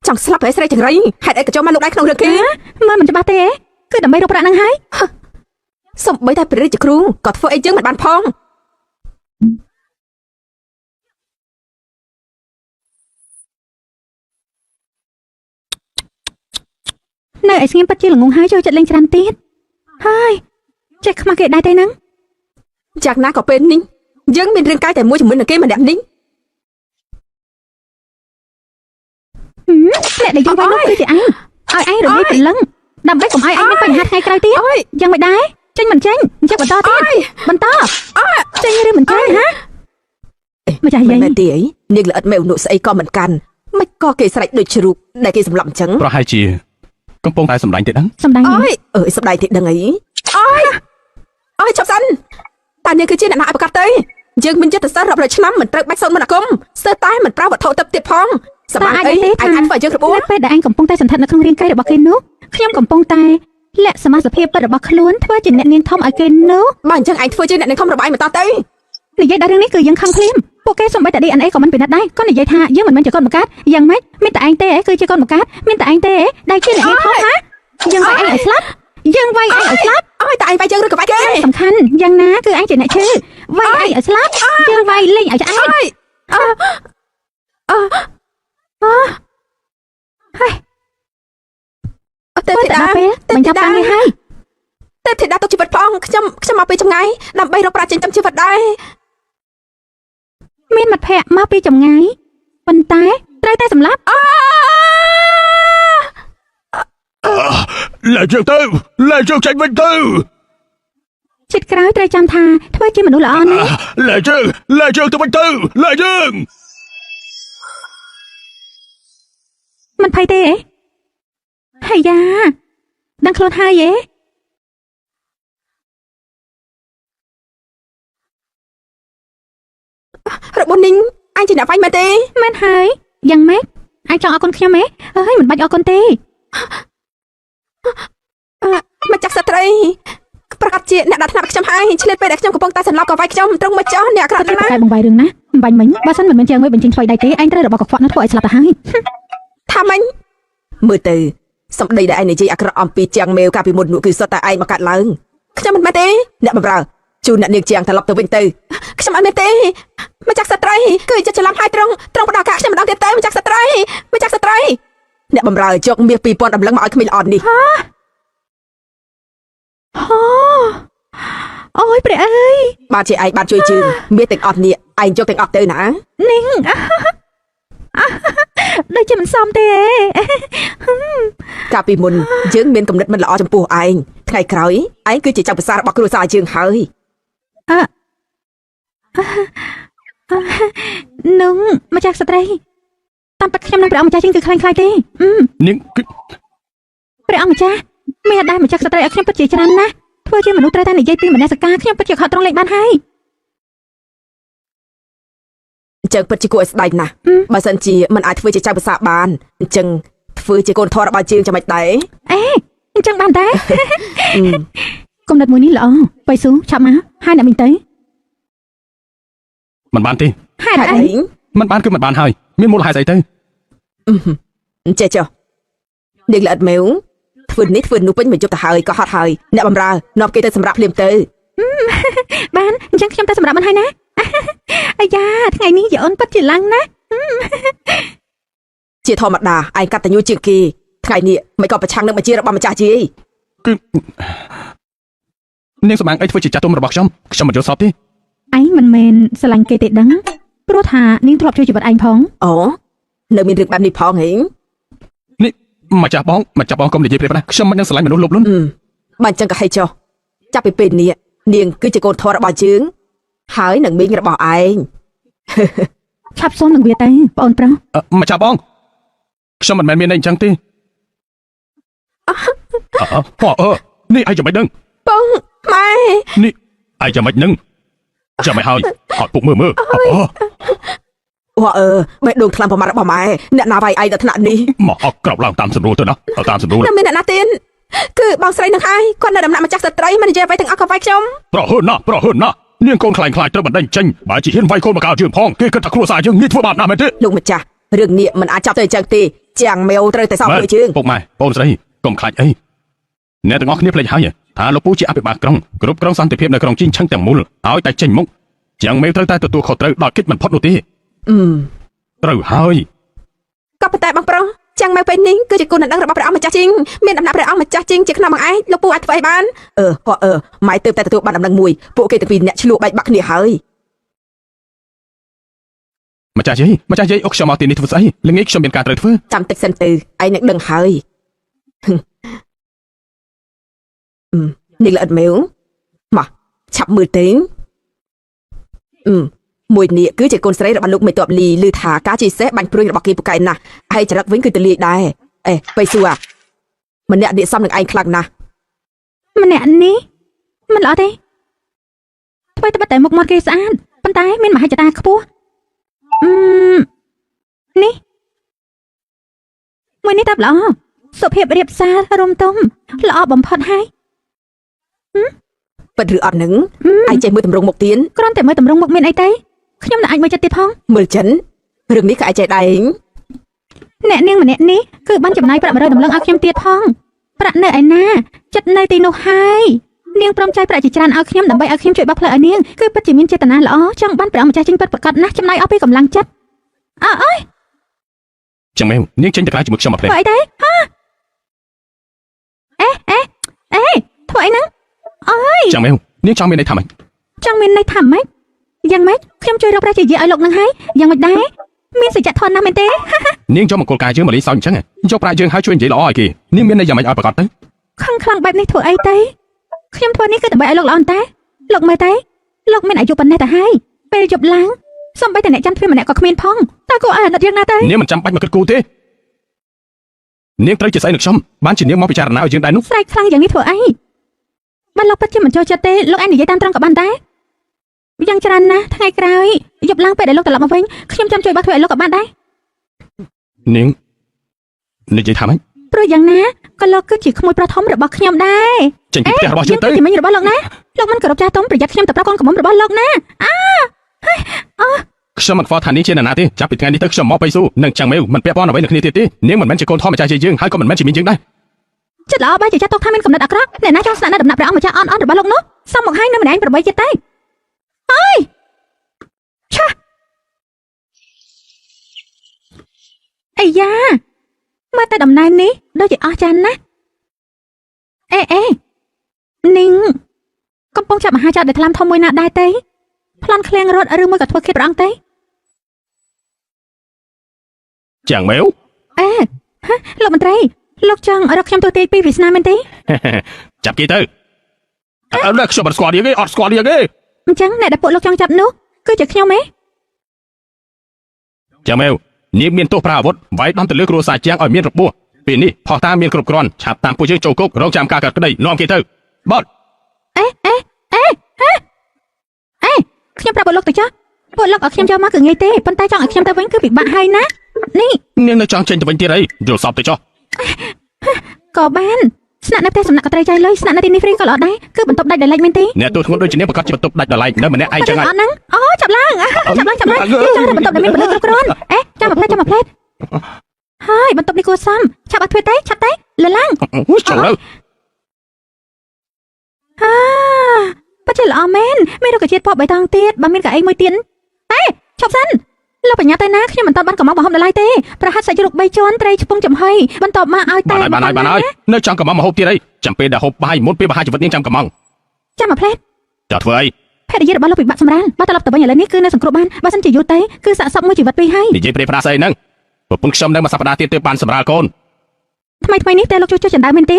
ចង់ស្លាប់ហើយស្រីចង្រៃហេតុអីក៏ចូលមកលោកដៃក្នុងរឿងគេ មើលមិនច្បាស់ទេគឺដើម្បីរកប្រាក់ហ្នឹងហើយ សំបីតែព្រះរាជគ្រូក៏ធ្វើអីយើងមិនបានផង នៅឯស្ងៀមពិតជាល្ងងហើយចូលចិត្តលេងច្រើនទៀតហើយចេះខ្មាស់គេដែរទេហ្នឹង យ៉ាងណាក៏ពេលនេះយើងមានរឿងកាយតែមួយជាមួយនឹងគេម្នាក់នេះ អ្នកដែលយកវាយនោះគឺជាឯងឲ្យឯងរលាយព្រលឹងដើម្បីកុំឲ្យឯងមានបញ្ហាថ្ងៃក្រោយទៀតយ៉ាងមិនដែរចេញមិនចេញអញ្ចឹងបន្តទៀតបន្តចេញឬមិនចេញហ៎ម្ចាស់យាយ មែនទេអីនាងល្អិតមេវនុស្អីក៏មិនកាន់មិនក៏គេស្រែកដូចជ្រូកដែលគេសម្លាប់អញ្ចឹង ប្រហែលជាកំពុងតែសម្ដែងទេដឹង សំដែង អើយសម្ដែងទេដឹងអីអើយចាប់សិនតើនាងគឺជាអ្នកណាឲ្យប្រកាសទៅយើងមានចិត្តសាស្ត្ររាប់រយឆ្នាំមិនត្រូវបាច់សូនមន្តអាគមស្ទើរតែមិនប្រើវត្ថុទឹកទៀតផងសម្រាប់អីអាចធ្វើឲ្យយើងរបួស នៅពេលដែលឯងកំពុងតែសន្តិដ្ឋនៅក្នុងរាងកាយរបស់គេនោះខ្ញុំកំពុងតែលាក់សមាសភាពពិតរបស់ខ្លួនធ្វើជាអ្នកនាងធំឲ្យគេនោះ បើអញ្ចឹងឯងធ្វើជាអ្នកនឹងខំរបាយបន្តទៅ និយាយដល់រឿងនេះគឺយើងខឹងភ្លាមពួកគេសំបីតែ DNA ក៏មិនពិនិត្យដែរក៏និយាយថាយើងមិនមែនជាកូនបង្កើតយ៉ាងម៉េចមានតែឯងទេគឺជាកូនបង្កើតមានតែឯងទេដែលជាអ្នកនាងធំណាយើងវាយឯងឲ្យស្លាប់យើងវាយឯងឲ្យស្លាប់ អើយតែឯងវាយយើងឬក៏វាយគេ សំខាន់យ៉ាងណាគឺឯងជាអ្នកឈឺវាយឯងឲ្យស្លាប់យើងវាយលេងឲ្យឆ្អែតហើយ ទេ ទៅ ធីតា ដល់ពេលបញ្ចប់ការងារហើយ ទេធីតាទុកជីវិតផងខ្ញុំមកពីចម្ងាយដើម្បីរកប្រាក់ចិញ្ចឹមជីវិតដែរ មានមិត្តភ័ក្តិមកពីចម្ងាយប៉ុន្តែត្រូវតែសម្លាប់ លែងជើងទៅលែងជើងចេញវិញទៅ ចិត្តក្រោយត្រូវចាំថាធ្វើជាមនុស្សល្អណាស់ លែងជើងទៅវិញទៅលែងជើង មិនភ័យទេហើយយ៉ាដឹងខ្លួនហើយហ៎ របួសនីងអញជាអ្នកវាយមែនទេ មែនហើយយ៉ាងម៉េចអាចចង់អរគុណខ្ញុំហ៎អើយមិនបាច់អរគុណទេ ម្ចាស់ស្ត្រីប្រកាសជាអ្នកដាក់ថ្នាក់ខ្ញុំហើយឆ្លៀតពេលដែលខ្ញុំកំពុងតែសន្លប់ក៏វាយខ្ញុំត្រង់មកចោះអ្នកអាក្រក់ តែ ណាស់ បង្វែររឿងណាមិនបាញ់មិញបើសិនមិនមែនជាងមួយបញ្ចេញថ្លៃដៃទេឯងត្រូវរបស់កខ្វក់នោះធ្វើឲ្យស្លាប់ទៅហើយ ថាម៉េចមើលទៅសម្ដីដែលឯងនិយាយអាក្រក់អំពីជាងមេវកាលពីមុននោះគឺសុទ្ធតែឯងមកកាត់ឡើងខ្ញុំមិនមែនទេអ្នកបម្រើជូនអ្នកនាងជាងត្រឡប់ទៅវិញទៅខ្ញុំអត់មែនទេម្ចាស់ស្ត្រីគឺចិត្តច្រឡំហើយត្រង់ផ្ដោតការខ្ញុំម្ដងទៀតទៅម្ចាស់ស្ត្រីអ្នកបម្រើយកមាស 2000 ដំឡឹងមកឲ្យក្មេងល្អនេះ អូយព្រះអើយ បាទជាឯងបានជួយជឿមាសទាំងអស់នេះឯងយកទាំងអស់ទៅណា នីងដូចជាមិនសមទេ កាលពីមុនយើងមានគំនិតមិនល្អចំពោះឯងថ្ងៃក្រោយឯងគឺជាចៅប្រសាររបស់គ្រួសារយើងហើយ នឹងម្ចាស់ស្ត្រីតាមពិតខ្ញុំនឹងព្រះអង្គម្ចាស់ជាងគឺខ្លាំងខ្លាយទេ នាងគឺ ព្រះអង្គម្ចាស់មានដែរម្ចាស់ស្ត្រីឲ្យខ្ញុំពិតជាច្រើនណាស់ធ្វើជាមនុស្សត្រូវតែនិយាយពីមនសិការខ្ញុំពិតជាខកត្រង់លេខបានហើយ អញ្ចឹងពិតជាគួរឲ្យស្ដាយណាស់បើសិនជាមិនអាចធ្វើជាចៅប្រសារបានអញ្ចឹងធ្វើជាកូនធម៌របស់យើងចាំមិនដែរ អញ្ចឹងបានតែគំនិតមួយនេះល្អបៃស៊ូឆាប់មកហើយអ្នកមិញទៅ មិនបានទេ ហេតុអី មិនបានគឺមិនបានហើយមានមូលហេតុស្អីទៅ អញ្ចេះចុះនាងល្អិតមេវធ្វើនេះធ្វើនោះពេញមកយប់ទៅហើយក៏ហត់ហើយអ្នកបម្រើនាំគេទៅសម្រាប់ភ្លាមទៅ បានអញ្ចឹងខ្ញុំទៅសម្រាប់មិនហើយណា អាយ៉ាថ្ងៃនេះយាអូនពិតជាឡើងណាស់ ជាធម្មតាឯងកតញ្ញូជាងគេថ្ងៃនេះមិនក៏ប្រឆាំងនឹងបញ្ជារបស់ម្ចាស់ជី គឺនាងសម្បាំងអីធ្វើជាចាស់ទុំរបស់ខ្ញុំមិនយល់សពទេ ឯងមិនមែនស្រឡាញ់គេទេដឹងព្រោះថានាងធ្លាប់ជួយជីវិតឯងផង អូនៅមានរឿងបែបនេះផងហី នេះម្ចាស់បងកុំនិយាយព្រាបណាខ្ញុំមិននឹងស្រឡាញ់មនុស្សលោភលន់ បើអញ្ចឹងក៏ហីចុះចាប់ពីពេលនេះនាងគឺជាកូនធម៌របស់យើងហើយនឹងមីងរបស់ឯង ឆាប់សុំនឹងវាទៅបងប្រុសម្ ចាស់បងខ្ញុំមិនមែនមានន័យអញ្ចឹងទេនេះឯងចាំមិនដឹង បងម៉ែ នេះឯងចាំមិននឹងចាំមិនហើយអត់ពុកមើលអូបេះដូងខ្លាំងប្រមាណរបស់ម៉ែអ្នកណាវាយឯងដល់ថ្នាក់នេះ មកអត់ក្រោបឡើងតាមសម្រួលទៅណាតាមសម្រួល នៅមានអ្នកណាទៀតគឺបងស្រីនឹងហើយគាត់នៅដំណាក់ម្ចាស់ស្ត្រីមិននិយាយអ្វីទាំងអស់ក៏វាយខ្ញុំ ប្រហឺនណានាងកូនខ្លាញ់ត្រូវបណ្ដេញចេញបើជាហ៊ានវាយកូនមកកៅជើងផងគេគិតថាគ្រួសារយើងងាយធ្វើបាបណាស់មែនទេ លោកម្ចាស់រឿងនេះមិនអាចចាប់ទៅអញ្ចឹងទេចាំងមេវត្រូវតែសោកលើជើង ពុកម៉ែបងស្រីកុំខ្លាចអីអ្នកទាំងអស់គ្នាភ្លេចហើយថាលោកពូជាអភិបាលក្រុងគ្រប់គ្រងសន្តិភាពនៅក្រុងជីងឆឹងទាំងមូលឲ្យតែចេញមុខចាំងមេត្រូវតែទទួលខុសត្រូវដល់គិតមិនផុតនោះទេត្រូវហើយ ក៏ប៉ុន្តែបងប្រុសចាំងមេពេលនេះគឺជាគុណដឹងរបស់ព្រះអង្គម្ចាស់ជីងមានដំណាក់ព្រះអង្គម្ចាស់ជីងជាខ្នងបងឯងលោកពូអាចធ្វើអីបានម៉ែទៅតែទទួលបានដំណឹងមួយពួកគេទាំងពីរអ្នកឆ្លោះបែកបាក់គ្នាហើយ ម្ចាស់យាយអុកខ្ញុំមកទីនេះធ្វើស្អីល្ងាចខ្ញុំមានការត្រូវធ្វើ ចាំតិចសិនទៅឯងនឹងដឹងហើយនេះល្អិតមេវមកឆាប់មើលទេមួយនេះគឺជាកូនស្រីរបស់លោកមេតបលីឮថាការជិះសេះបាញ់ព្រួយរបស់គេពូកែណាស់ហើយចរិតវិញគឺទលាយដែរបៃស៊ូម្នាក់នេះសំនឹងឯងខ្លាំងណាស់ ម្នាក់នេះមិនល្អទេថ្មីត្បិតតែមុខមាត់គេស្អាតប៉ុន្តែមានមហិច្ឆតាខ្ពស់នេះមួយនេះតាប់ល្អសុភាពរៀបសាររំទុំល្អបំផុតហើយ ពិតឬអត់នឹងឯងចេះមើលតម្រងមុខទៀន គ្រាន់តែមើលតម្រងមុខមានអីទេខ្ញុំនឹងអាចមើលចិត្តទៀតផង មើលចិនរឿងនេះក៏ឯងចេះដែរ អ្នកនាងម្នាក់នេះគឺបានចំណាយប្រាក់100តម្លឹងឲ្យខ្ញុំទៀតផងប្រាក់នៅឯណាចិត្តនៅទីនោះហើយនាងព្រមចាយប្រាក់ជាច្រើនឲ្យខ្ញុំដើម្បីឲ្យខ្ញុំជួយបោះផ្លូវឲ្យនាងគឺពិតជាមានចេតនាល្អចង់បានព្រះអង្គម្ចាស់ចេញពិតប្រាកដណាស់ចំណាយអស់ពីកម្លាំងចិត្តអើយ ចឹងមែននាងចេញទៅក្រៅជាមួយខ្ញុំមកផ្លែ ធ្វើអីទេធ្វើអីហ្នឹងអើយ ចឹងមែននាងចង់មានន័យថាម៉េច ចង់មានន័យថាម៉េចយ៉ាងម៉េចខ្ញុំជួយរកប្រាក់ជាយាឲ្យលោកនឹងហើយយ៉ាងម៉េចដែរមានសច្ចធម៌ណាស់មែនទេ នាងយកមង្គលការយើងមកលេងសើចអញ្ចឹងយកប្រាក់យើងហើយជួយនិយាយល្អឲ្យគេនាងមានន័យយ៉ាងម៉េចឲ្យប្រកាសទៅ ខឹងខ្លាំងបែបនេះធ្វើអីទេខ្ញុំធ្វើនេះគឺដើម្បីឲ្យលោកល្អតែលោកមើលទេលោកមានអាយុប៉ុណ្ណេះទៅហើយពេលយប់ឡើងសំបីតែអ្នកច័ន្ទទ្វារម្នាក់ក៏គ្មានផងតើគួរឲ្យអាណិតយ៉ាងណាទេ នាងមិនចាំបាច់មកគិតគូរទេនាងត្រូវជាស្អីនឹងខ្ញុំបានជានាងមកពិចារណាឲ្យយើងដែរនោះ ស្រែកខ្លាំងយ៉ាងនេះធ្វើអីបើលោកពិតជាមិនចូលចិត្តទេលោកឯងនិយាយតាមត្រង់ក៏បានដែរយ៉ាងច្រើនណាស់ថ្ងៃក្រោយយប់ឡើងពេលដែលលោកត្រឡប់មកវិញខ្ញុំចាំជួយបោះធ្វើឲ្យលោកក៏បានដែរ នាងនិយាយថាម៉េច ព្រោះយ៉ាងណាក៏លោកគឺជាក្មួយប្រុសធំរបស់ខ្ញុំដែរ ចេញពីផ្ទះរបស់យើងទៅ ជាមិញរបស់លោកណាលោកមិនគោរពចាស់ទុំប្រយ័ត្នខ្ញុំទៅប្រាប់កូនកំមុំរបស់លោកណាអើ ខ្ញុំមិនខ្វល់ថានាងជានរណាទេចាប់ពីថ្ងៃនេះទៅខ្ញុំមកបៃស៊ូនឹងចាំងមេវមិនពាក់ព័ន្ធអ្វីនឹងគ្នាទៀតទេនាងមិនមែនជាកូនធំម្ចាស់ជាយើងហើយក៏មិនមែនជាមីងយើងដែរ ចិត្តល្អបែរជាចាត់ទុកថាមានកំណត់អាក្រក់អ្នកណាចង់ស្នាក់នៅដំណាក់ព្រះអង្គម្ចាស់អន់របស់លោកនោះសមមកឲ្យនៅម្នាក់ប្របីចិត្តទេអើយឆាអាយ៉ាមើលតែដំណើរនេះដូចជាអស្ចារ្យណាស់អេនាងកំពុងចាប់មហាចៅដែលថ្លាមធំមួយណាដែរទេប្លន់ឃ្លៀងរត់ឬមួយក៏ធ្វើខិតព្រះអង្គទេ ចាំងមេវ លោកមន្ត្រីលោកចង់រកខ្ញុំទូទាយពីវាសនាមែនទេ ចាប់គេទៅអើខ្ញុំមិនស្គាល់នាងទេអត់ស្គាល់នាងទេ អញ្ចឹងអ្នកដែលពួកលោកចង់ចាប់នោះគឺជាខ្ញុំទេ ចាំងមេវនាងមានទោសប្រាអាវុធវាយដំទៅលើគ្រួសារជាងឲ្យមានរបួសពេលនេះផោះតាមានគ្រប់គ្រាន់ឆាប់តាមពួកយើងចូលគុករងចាំការកាត់ក្តីនាំគេទៅបត់ ខ្ញុំប្រាប់ពួកលោកទៅចុះពួកលោកឲ្យខ្ញុំចូលមកគឺងាយទេប៉ុន្តែចង់ឲ្យខ្ញុំទៅវិញគឺពិបាកហើយណានេះ នាងនៅចង់ចេញទៅវិញទៀតអីយល់សពទៅចុះ ក៏បានស្នាក់នៅផ្ទះសំណាក់កត្រីចៃលុយស្នាក់នៅទីនេះហ្វ្រីក៏ល្អដែរគឺបន្ទប់ដាច់ដោយឡែកមែនទេ អ្នកទូធ្ងន់ដូចជានាងប្រកាសជាបន្ទប់ដាច់ដល់ឡែកនៅម្នាក់ឯងចឹងហើយ អត់ហ្នឹងអូចាប់ឡើងចាប់ឡើងខ្ញុំចង់បន្ទប់ដែលមានពលិគ្រប់គ្រាន់ចាំមកផ្លេតហើយបន្ទប់នេះគួរសមឆាប់អត់ធ្វើទេឆាប់ទេលើឡើង ចូលទៅ ប៉ាចេះល្អមែនមានរុក្ខជាតិពណ៌បៃតងទៀតបើមានកៅអីមួយទៀតឈប់សិនលោកបញ្ញាទៅណាខ្ញុំមិនតាន់បានកំងបង្ហូបដល់ឡើយទេប្រហែលសាច់ជ្រូក3ជាន់ត្រីឆ្ពងចំហុយបន្ទាប់មកឲ្យតែ បានហើយនៅចង់កំងមកហូបទៀតអីចាំពេលដែលហូបបាយមុនពេលបហាជីវិតនាងចាំកំង ចាំមកផ្លែត ចោះធ្វើអី ភរិយារបស់លោកពិបាកសម្រាលបើត្រឡប់ទៅវិញឥឡូវនេះគឺនៅសង្គ្រោះបានបើសិនជាយូរទៅគឺសាកសពមួយជីវិតពីរហើយ និយាយព្រៃប្រាស្អីហ្នឹងប្រពន្ធខ្ញុំនៅមួយសប្តាហ៍ទៀតទើបបានសម្រាលកូន ថ្មីនេះតែលោកជួយចណ្ដើមមែនទេ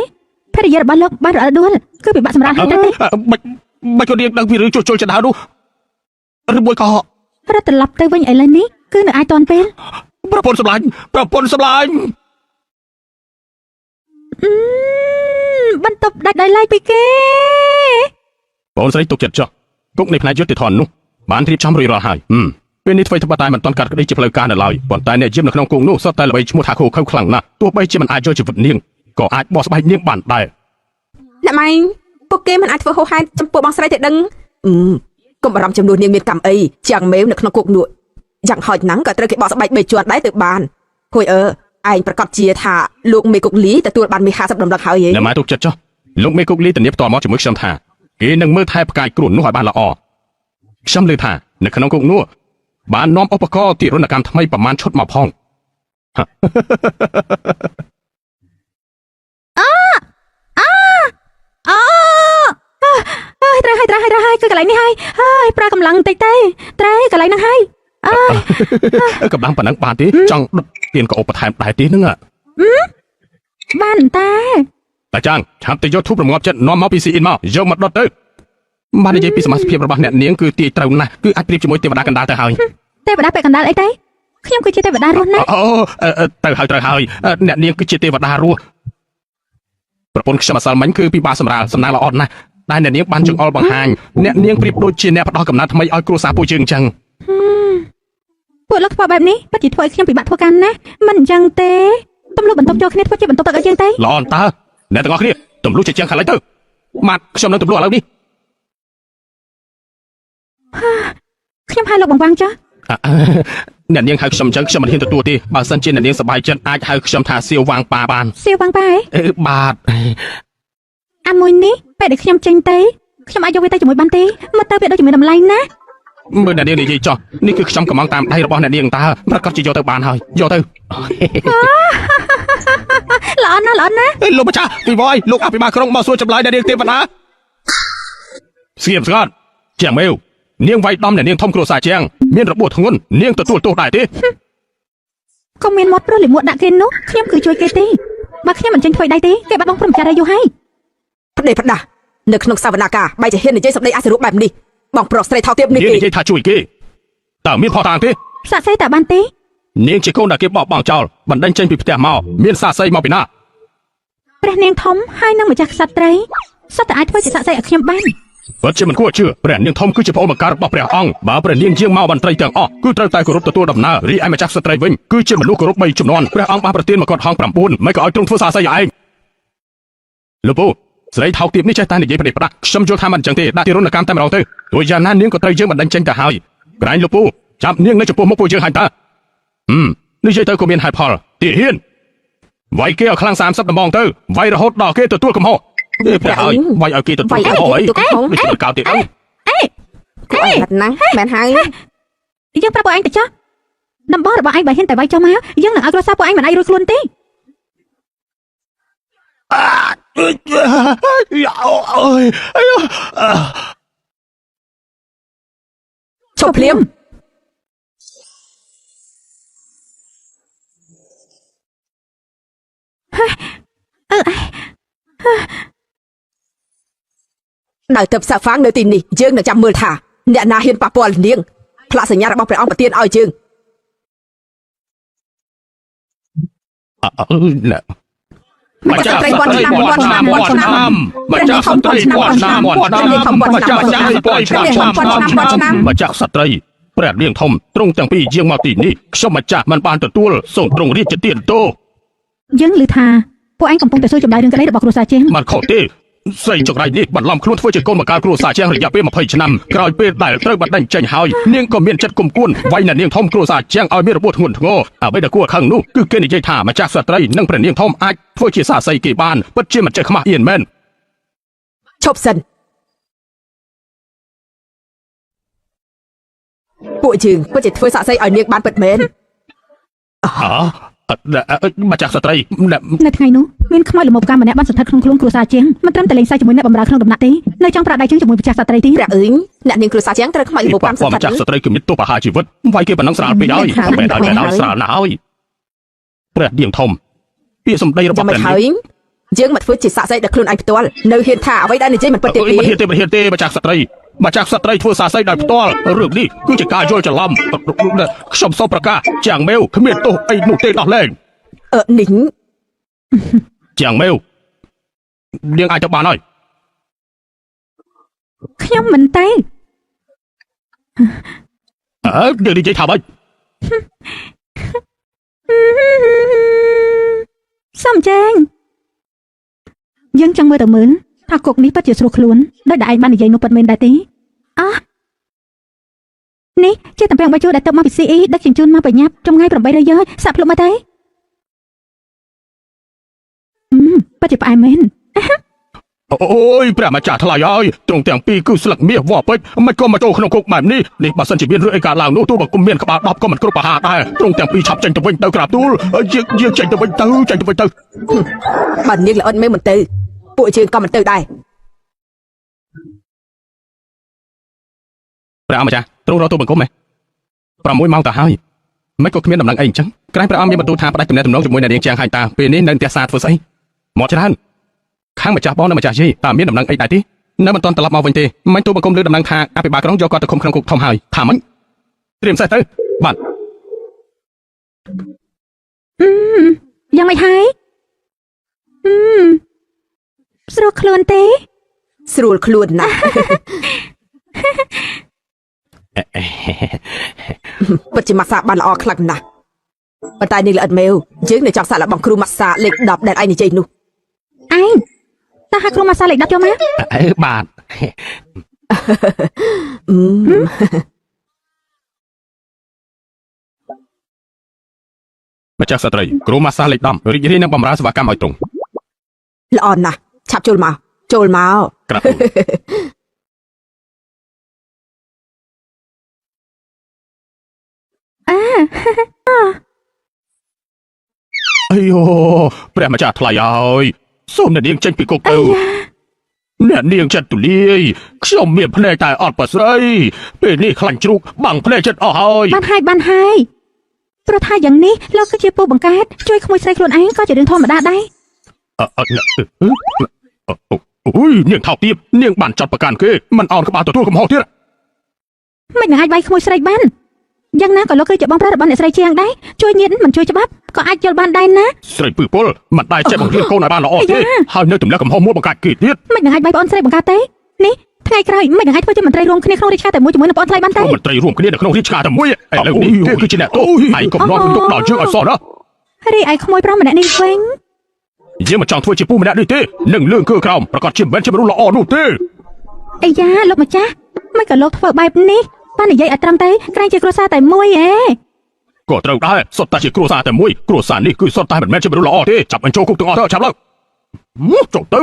ភរិយារបស់លោកបានរអិលដួលគឺពិបាកសម្រាលហើយទៅទេ មិនក៏រៀងដឹងពីរឿងជួសជុលចណ្ដៅនោះឬមួយក៏ រត់ត្រឡប់ទៅវិញឥឡូវនេះគឺនៅអាចតាន់ពេល ប្រពន្ធសម្លាញ់ បន្ទប់ដាច់ដោយឡែកពីគេ បងស្រីទុកចិត្តចុះគុកនៃផ្នែកយុត្តិធម៌នោះបានរៀបចំរួចរាល់ហើយពេលនេះធ្វើត្បិតតែមិនទាន់កាត់ក្តីជាផ្លូវការនៅឡើយប៉ុន្តែអ្នកយាមនៅក្នុងគុកនោះសុទ្ធតែល្បីឈ្មោះថាខូខើខ្លាំងណាស់ទោះបីជាមិនអាចយកជីវិតនាងក៏អាចបោះស្បែកនាងបានដែរ អ្នកម៉ែពួកគេមិនអាចធ្វើហោហែចំពោះបងស្រីទៅដឹងកុំបារម្ភចំនួននាងមានកម្មអីជាងមេវនៅក្នុងគុកនោះយ៉ាងហោចណាស់ក៏ត្រូវគេបោះស្បែក3ជាន់ដែរទៅបានហួយឯងប្រកាសជាថាលោកមេគុកលីទទួលបានមេ50ដំណឹងហើយហ៎ អ្នកម៉ែទុកចិត្តចុះលោកមេគុកលីធានាផ្ទាល់មកជាមួយខ្ញុំថាគេនឹងមើលថែផ្កាយគ្រួននោះឲ្យបានល្អខ្ញុំលើថានៅក្នុងគុកនោះបាននាំឧបករណ៍ទារុណកម្មថ្មីប្រមាណឈុតមកផង ត្រូវហើយកន្លែងនេះហើយប្រើកម្លាំងតិចទេត្រែកន្លែងហ្នឹងហើយកម្លាំងប៉ុណ្ណឹងបានទេចង់ដុតទៀនក៏ឧបថែមដែរទេហ្នឹង បានតែ តាចាងឆាប់ទៅយកធូបរងាប់ចិត្តនាំមកពីស៊ីអ៊ីនមកយកមកដុតទៅបាននិយាយពីសមាជិករបស់អ្នកនាងគឺទាយត្រូវណាស់គឺអាចប្រៀបជាមួយទេវតាកណ្ដាលទៅហើយ ទេវតាពាក់កណ្ដាលអីទេខ្ញុំគឺជាទេវតារស់ណា ទៅហើយត្រូវហើយអ្នកនាងគឺជាទេវតារស់ប្រពន្ធខ្ញុំអសលមិញគឺពិបាកសម្រាលសំណាងល្អណាស់តែអ្នកនាងបានចង្អុលបង្ហាញអ្នកនាងប្រៀបដូចជាអ្នកផ្ដោះកំណត់ថ្មីឲ្យគ្រួសារពួកយើងអញ្ចឹង ពួកលោកធ្វើបែបនេះពិតជាធ្វើឲ្យខ្ញុំពិបាកធ្វើការណាស់មិនអញ្ចឹងទេទំលុះបន្ទប់ចូលគ្នាធ្វើជាបន្ទប់ទឹកឲ្យយើងទេ ល្អអន្តើអ្នកទាំងអស់គ្នាទម្លុះជាជាងខាងឡើយទៅម៉ាត់ខ្ញុំនឹងទម្លុះឥឡូវនេះ ខ្ញុំហៅលោកបង្វាងចាស់ អ្នកនាងហៅខ្ញុំអញ្ចឹងខ្ញុំមិនហ៊ានទទួលទេបើសិនជាអ្នកនាងសប្បាយចិត្តអាចហៅខ្ញុំថាសៀវវាងប៉ាបាន សៀវវាងប៉ាបាទ អាមួយនេះពេលដែលខ្ញុំចេញទៅខ្ញុំអាចយកវាទៅជាមួយបានទេមើលទៅវាដូចជាមានតម្លៃណាស់ មើលអ្នកនាងនិយាយចោះនេះគឺខ្ញុំកំងតាមដៃរបស់អ្នកនាងតើប្រកាសជាយកទៅបានហើយយកទៅ ល្អណាស់ លោកម្ចាស់ទីវយលោកអភិបាលក្រុងមកសួរចម្លើយអ្នកនាងទេវតាស្ងៀមស្ងាត់ជាងមេវនាងវាយដំអ្នកនាងធំគ្រួសារជាងមានរបួសធ្ងន់នាងទទួលទោសដែរទេ កុំមានមាត់ព្រោះលិមួតដាក់គេនោះខ្ញុំគឺជួយគេទេបើខ្ញុំមិនចេញធ្វើដៃទេគេបាត់បង់ព្រមចារយូរហើយ ផ្ដេសផ្ដាស់នៅក្នុងសវនកម្មបែរជាហ៊ាននិយាយសម្ដីអសរុបបែបនេះបងប្រុសស្រីថោកទាបនេះ នាង គេ និយាយថាជួយគេតើមានផុសតាងទេ សាក់សីតាបានទេ នាងជាកូនដែលគេបោះបង់ចោលបណ្ដេញចេញពីផ្ទះមកមានសាស័យមកពីណា ព្រះនាងធំហើយនឹងម្ចាស់ក្សត្រីសុទ្ធតែអាចធ្វើជាសាក់សីឲ្យខ្ញុំបាន ពិតជាមិនគួរជឿព្រះនាងធំគឺជាប្អូនបង្ការរបស់ព្រះអង្គបើព្រះនាងយាងមកបន្ត្រីទាំងអស់គឺត្រូវតែគោរពទទួលដំណើររីឯម្ចាស់ក្សត្រីវិញគឺជាមនុស្សគោរព3ជំនាន់ព្រះអង្គបានប្រទានមកគាត់ហង9មិនក៏ឲ្យទ្រង់ធ្វើសាស័យឯងលោកពូស្រីថោកទាបនេះចេះតែនិយាយប្រដេកប្រដាស់ខ្ញុំយល់ថាមិនអញ្ចឹងទេដាក់ទារុណកម្មតែម្ដងទៅទោះយ៉ាងណានាងក៏ត្រូវយើងបណ្ដេញចេញទៅហើយក្រែងលោកពូចាប់នាងនៅចំពោះមុខពួកយើងហើយតើនិយាយទៅក៏មានហេតុផលទាហានវាយគេឲ្យខ្លាំង30ដំបងទៅវាយរហូតដល់គេទទួលកំហុសព្រះហើយវាយឲ្យគេទទួលកំហុសអីដូចជាកោតទៀតអី គួរអត់ណាស់មែនហើយ យើងប្រាប់ពួកឯងទៅចុះដំបងរបស់ឯងបើហ៊ានតែវាយចុះមកយើងនឹងឲ្យគ្រួសារពួកឯងមិនអាចរួចខ្លួនទេ ឈប់ភ្លាមនៅទៅផ្សារហ្វាងនៅទីនេះយើងនឹងចាំមើលថាអ្នកណាហ៊ានប៉ះពាល់នាងផ្លាកសញ្ញារបស់ព្រះអង្គប្រទានឲ្យយើង ម្ចាស់ស្ត្រីពាន់ឆ្នាំម្ចាស់ស្ត្រីពាន់ឆ្នាំម្ចាស់ស្ត្រីព្រះនាងធំទ្រង់ទាំងពីរយាងមកទីនេះខ្ញុំម្ចាស់មិនបានទទួលសូមទ្រង់រាជទានទោស យើងឮថាពួកឯងកំពុងតែសួរចម្លើយរឿងក្តីរបស់គ្រួសារជាង មិនខុសទេស្រីចង្រៃនេះបន្លំខ្លួនធ្វើជាកូនបង្ការគ្រួសារជាងរយៈពេល20ឆ្នាំក្រោយពេលដែលត្រូវបណ្ដេញចេញហើយនាងក៏មានចិត្តគុំគួនវាយអ្នកនាងធំគ្រួសារជាងឲ្យមានរបួសធ្ងន់ធ្ងរអ្វីដែលគួរខឹងនោះគឺគេនិយាយថាម្ចាស់ស្ត្រីនិងព្រះនាងធំអាចធ្វើជាសាស័យគេបានពិតជាមិនចេះខ្មាស់អៀនមែន ឈប់សិនពួកយើងពិតជាធ្វើសាក់សីឲ្យនាងបានពិតមែន មកចាស់ស្ត្រី នៅថ្ងៃនោះមានខ្មោចល្មមកម្មម្នាក់បានសន្ធិដ្ឋក្នុងខ្លួនគ្រួសារជាងមិនត្រឹមតែលេងសើចជាមួយអ្នកបម្រើក្នុងដំណាក់ទេនៅចង់ប្រាក់ដៃជាងជាមួយម្ចាស់ស្ត្រីទី ព្រះអើយអ្នកនាងគ្រួសារជាងត្រូវខ្មោចលំកម្មស មក ត្វ ចាស់ស្ត្រីគឺមានទោសប្រហារជីវិតវាយគេប៉ុណ្ណឹងស្រាលពេកហើយបែរដល់ស្រាលណាស់ហើយព្រះនាងធំពាក្យសម្ដីរបស់ ចាំ ព្រះ មិន នា ហើ ង យយើងមកធ្វើជាសាកសីដោយខ្លួនឯងផ្ទាល់នៅហ៊ានថាអ្វីដែលនិយាយមិនពិតទេ មិនហ៊ានទេមកចាស់ស្ត្រីធ្វើសាស័យដោយផ្ទាល់រឿងនេះគឺជាការយល់ច្រឡំខ្ញុំសូមប្រកាសជាងមេវគ្មានទោសអីនោះទេដោះលែង នេះ ជាងមេវនាងអាចទៅបានហើយ ខ្ញុំមិនទៅ នាងនិយាយថាម៉េច សំចែងយើងចង់មើលទៅមើលថាគុកនេះពិតជាស្រួលខ្លួនដោយដែលឯងបាននិយាយនោះពិតមែនដែរទេអោះនេះជាតំពេងបាយជូរដែលទៅមកពី CE ដឹកជញ្ជូនមកប្រញាប់ចំងាយ800យើសាក់ភ្លុកមកទៅពិតជាផ្អែមមែន អូយព្រះម្ចាស់ថ្លៃហើយត្រង់ទាំងពីរគឺស្លឹកមាសវ៉ពេជ្រមិនក៏មកចូលក្នុងគុកបែបនេះបើសិនជាមានរឿងអីកើតឡើងនោះទោះបើគុំមានក្បាល10ក៏មិនគ្រប់ប្រហារដែរត្រង់ទាំងពីរឆាប់ចេញទៅវិញទៅក្រាបទូលយើងចេញទៅវិញទៅ បើនាងល្អិតមេមិនទៅពួកយើងក៏មិនទៅដែរ ព្រះម្ចាស់ទ្រង់រកទូបង្គំហ៎6ម៉ោងទៅហើយមិនក៏គ្មានដំណឹងអីអញ្ចឹងក្រែងព្រះអង្គមានបន្ទូលថាផ្ដាច់ទំនាក់ទំនងជាមួយអ្នកនាងជាងហៃតាពេលនេះនៅផ្ទះសាធ្វើស្អីមកច្រើនខាងម្ចាស់បងនិងម្ចាស់យាយតើមានដំណឹងអីដែរទេនៅមិនទាន់ត្រឡប់មកវិញទេមិនទូបង្គំលើដំណឹងថាអភិបាលក្រុងយកគាត់ទៅឃុំក្នុងគុកធំហើយថាម៉េចត្រៀមសេះទៅបាទ យ៉ាងម៉េចហើយស្រួលខ្លួនទេ ស្រួលខ្លួនណាស់ ពិតជាម៉ាសាបានល្អខ្លាំងណាស់ប៉ុន្តែនាងល្អិតមេវយើងនៅចង់សាកល្បងគ្រូម៉ាសាលេខ10ដែលឯងនិយាយនោះ ឯងតើហាក់គ្រូម៉ាសាលេខ10ចូលមក បាទ ម្ចាស់ស្ត្រីគ្រូម៉ាសាលេខ10រីករាយនឹងបម្រើសេវាកម្មឲ្យទ្រង់ ល្អណាស់ឆាប់ចូលមកក្រាបទូលអាយព្រះម្ចាស់ថ្លៃហើយសូមអ្នកនាងចេញពីគុកទៅអ្នកនាងចិត្តទូលាយខ្ញុំមានភ្នែកតែអត់ប្រស្រីពេលនេះខ្លាញ់ជ្រូកបាំងភ្នែកចិត្តអស់ហើយ បានហើយព្រោះថាយ៉ាងនេះលោកគឺជាពូបង្កើតជួយក្មួយស្រីខ្លួនឯងក៏ជារឿងធម្មតាដែរ អូយនាងថោកទាបនាងបានចាត់ប្រកាន់គេមិនអោនក្បាលទទួលកំហុសទៀត មិននឹងអាចវាយក្មួយស្រីបានយ៉ាងណាក៏លោកគឺជាបងប្រុសរបស់អ្នកស្រីជាងដែរជួយញៀនមិនជួយច្បាប់ក៏អាចយល់បានដែរណា ស្រីពឺពលមិនដែលចេះបង្រៀនកូនឲ្យបានល្អទេហើយនៅទម្លាក់កំហុសមួយបង្កើតគេទៀត មិននឹងអាចវាយបងស្រីបង្កើតទេនេះថ្ងៃក្រោយមិននឹងអាចធ្វើជាមន្ត្រីរួមគ្នាក្នុងរាជការតែមួយជាមួយនឹងបងថ្លៃបានទេ មន្ត្រីរួមគ្នានៅក្នុងរាជការតែមួយឥឡូវនេះគេគឺជាអ្នកទោសហើយកុំនាំទុកដល់យើងឲ្យសោះណា រីឯក្មួយប្រុសម្នាក់នេះវិញ យើងមិនចង់ធ្វើជាពូម្នាក់នេះទេនឹងលឿងគឺក្រោមប្រកាសជាមិនជាមនុស្សល្អនោះទេ អាយ៉ាលោកម្ចាស់មិនក៏លោកធ្វើបែបនេះបាននិយាយឲ្យត្រឹមទៅក្រែងជាគ្រួសារតែមួយឯង ក៏ត្រូវដែរសុទ្ធតែជាគ្រួសារតែមួយគ្រួសារនេះគឺសុទ្ធតែមិនមែនជាមនុស្សល្អទេចាប់បញ្ចូលគុកទាំងអស់ទៅចាប់ឡើងចុះទៅ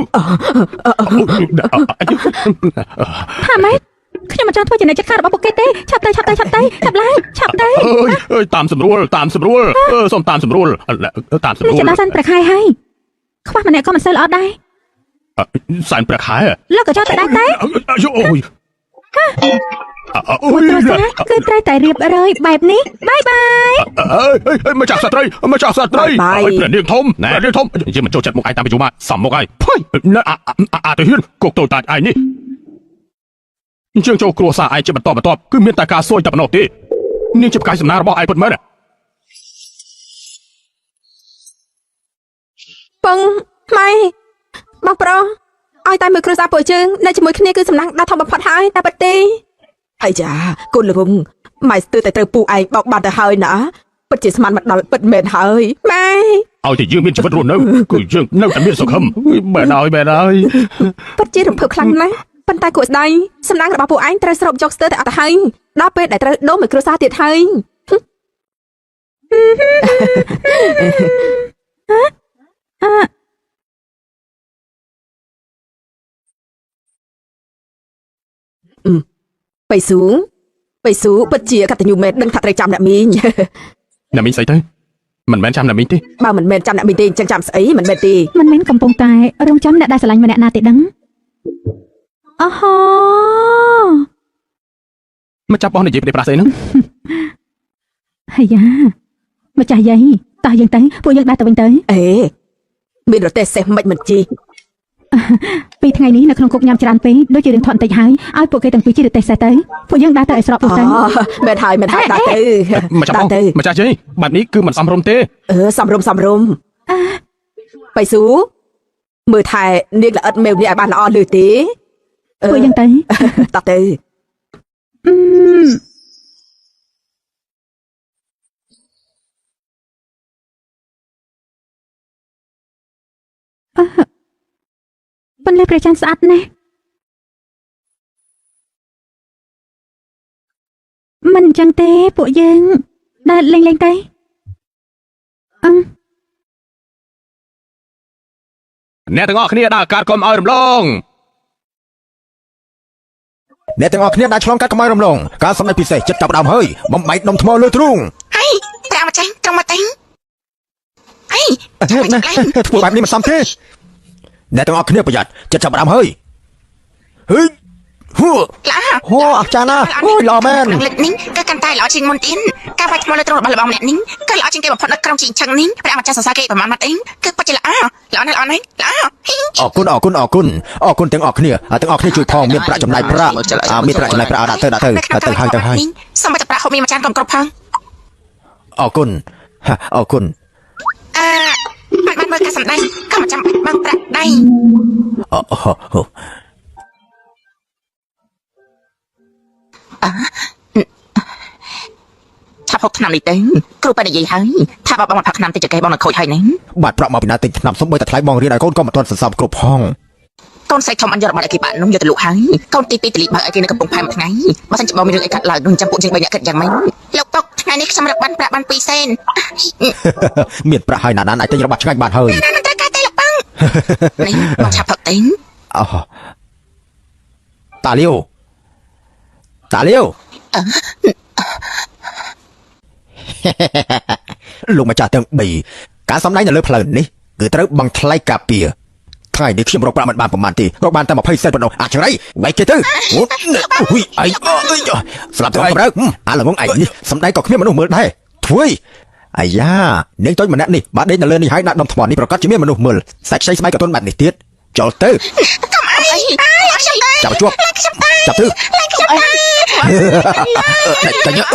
ថាម៉េចខ្ញុំមិនចង់ធ្វើជាអ្នកចាត់ការរបស់ពួកគេទេឆាប់ទៅឡើងឆាប់ទៅ អើយតាមស្រួលសូមតាមស្រួល នេះជាដល់សានប្រខែហើយខ្វះម្នាក់ក៏មិនសូវល្អដែរ សែនព្រះខែ លោកក៏ចោលទៅដែរទេ អូយ គ្រួសារគឺត្រូវតែរៀបរយបែបនេះបាយ ម្ចាស់ស្ត្រីព្រះនាងធំយើងមិនចូលចិត្តមុខឯងតាមបញ្ជូមកសំមុខឯងភ័យអាទៅហ៊ានគុកតូចតាចឯងនេះយើងចូលគ្រួសារឯងជាបន្តគឺមានតែការសួយតែប៉ុណ្ណោះទេនាងជាផ្កាយសំណារបស់ឯងពិតមែន ពងម៉ែបងប្រុសឲ្យតែមើលគ្រួសារពួកយើងនៅជាមួយគ្នាគឺសំណាងដ៏ធំបំផុតហើយតែពិតទេអាយ៉ាកូនលងម៉ែស្ទើរតែត្រូវពូឯងបោកបាត់ទៅហើយណាពិតជាស្មានមកដល់ពិតមែនហើយម៉ែ ឲ្យតែយើងមានជីវិតរស់នៅគឺយើងនៅតែមានសុខបែរហើយពិតជារំភើបខ្លាំងណាស់ប៉ុន្តែគួរស្ដាយសំណាងរបស់ពួកឯងត្រូវស្រូបយកស្ទើរតែអត់ទៅហើយដល់ពេលដែលត្រូវដូរមួយគ្រួសារទៀតហើយបៃស៊ូពិតជាកតញ្ញូមែនដឹងថាត្រូវចាំអ្នកមីង អ្នកមីងស្អីទៅ មិនមែនចាំតែមីងទេ បើមិនមែនចាំអ្នកមីងទេចឹងចាំស្អីមិនមែនទេ មិនមែនកំពុងតែរងចាំអ្នកដែលស្រឡាញ់ម្នាក់ណាទេដឹងអូហូ មកចាប់បោះនិយាយពីប្រាស្អីហ្នឹង ហើយយ៉ាម្ចាស់យាយតោះយើងទៅពួកយើងដើរទៅវិញទៅ អេមានរទេះសេះមិនជី ពីថ្ងៃនេះនៅក្នុងគុកញ៉ាំច្រើនពេកដូចជារឿងធន់តិចហើយឲ្យពួកគេទាំងពីរជិះរទេះសេះទៅពួកយើងដើរទៅឲ្យស្របទៅ អូមែនហើយដើរទៅ មកចាប់បោះ ទៅ ម្ចាស់យាយបែបនេះគឺមិនសមរម្យទេ សំរុំបៃស៊ូមើលថែនាងល្អិតមេវនេះឲ្យបានល្អលើទេ ពួកយើងទៅ តោះទៅ បន្លែព្រះច័ន្ទស្អាតណាស់មិនអញ្ចឹងទេពួកយើងដើរលេងទៅ អ្នកទាំងអស់គ្នាដើរកាត់កុំឲ្យរំលង អ្នកទាំងអស់គ្នាđãឆ្លងកាត់កម្លាំងរំលងការសម្ដែងពិសេសចិត្តចាប់ដើមហើយបំបែកនំថ្មលើទ្រូង អីត្រាំមកចាញ់ត្រង់មកតែងអី ធ្វើបែបនេះមិនសមទេអ្នកទាំងអស់គ្នាប្រយ័ត្នចិត្តចាប់ដើមហើយហឺហូ ល្អ ហូអស្ចារ្យណាស់អូយល្អមែន លិចនេះគឺកាន់តែល្អជាងមុនទៀតការបាច់ថ្មលើត្រង់របស់របស់ម្នាក់នេះគឺល្អជាងគេបំផុតនៅក្រុមជីងឆឹងនេះព្រះអាចារ្យសរសើរគេប្រមាណមកទេគឺពិតជាល្អណាស់ល្អណាស់ល្អ អរគុណទាំងអស់គ្នាជួយផងមានប្រាក់ចំណាយប្រាក់មានប្រាក់ចំណាយប្រាក់ដាក់ទៅហើយ សូមតែប្រាក់ហូបមានមួយចានគ្រប់ផង អរគុណ បានមើលការសម្ដែងក៏មិនចាំបាច់បើកប្រាក់ដៃឆាប់ហូបឆ្នាំនេះទៅគ្រូប៉ែនិយាយហើយថាបើបងមកផឹកឆ្នាំតិចគេបងនឹងខូចហើយហ្នឹង បាទប្រាក់មកពីណាទិញថ្នាំសុំបីតែថ្លៃបងរៀនឲ្យកូនក៏មិនទាន់សន្សំគ្រប់ផង កូនស្រីធំអញយករបស់អីគេបាក់នំយកទៅលក់ហើយកូនទី2តលីបើអីគេនៅកំពង់ផែមួយថ្ងៃបើសិនជាបងមានរឿងអីកាត់ឡើងនឹងចាំពួកជាង3នាក់គិតយ៉ាងម៉េចលោកតុកថ្ងៃនេះខ្ញុំរកបានប្រាក់បាន2សេន មានប្រាក់ហើយណាស់អាចទិញរបស់ឆ្ងាញ់បានហើយ ណាត្រូវការទេលោកបងនេះមកឆាប់ផឹកទេ អូតាលាវលោកម្ចាស់ទាំង3ការសម្ដែងនៅលើផ្លូវនេះគឺត្រូវបង់ថ្លៃការពារថ្ងៃនេះខ្ញុំរកប្រាក់មិនបានប្រហែលទេរកបានតែ20សេនប៉ុណ្ណោះអាចរៃវាយគេទៅអូយអីស្លាប់ទៅកម្រើអាល្ងងឯងនេះសម្ដែងក៏គ្មានមនុស្សមើលដែរធ្វើអាយ៉ានាងតូចម្នាក់នេះបើដេកនៅលើនេះហើយដាក់ដុំថ្មនេះប្រកាសជាមានមនុស្សមើលសាច់ខ្ចីស្បែកកតុនបែបនេះទៀតចូលទៅ កុំអីខ្ញុំទៅ ចាប់ទៅតែញ៉ា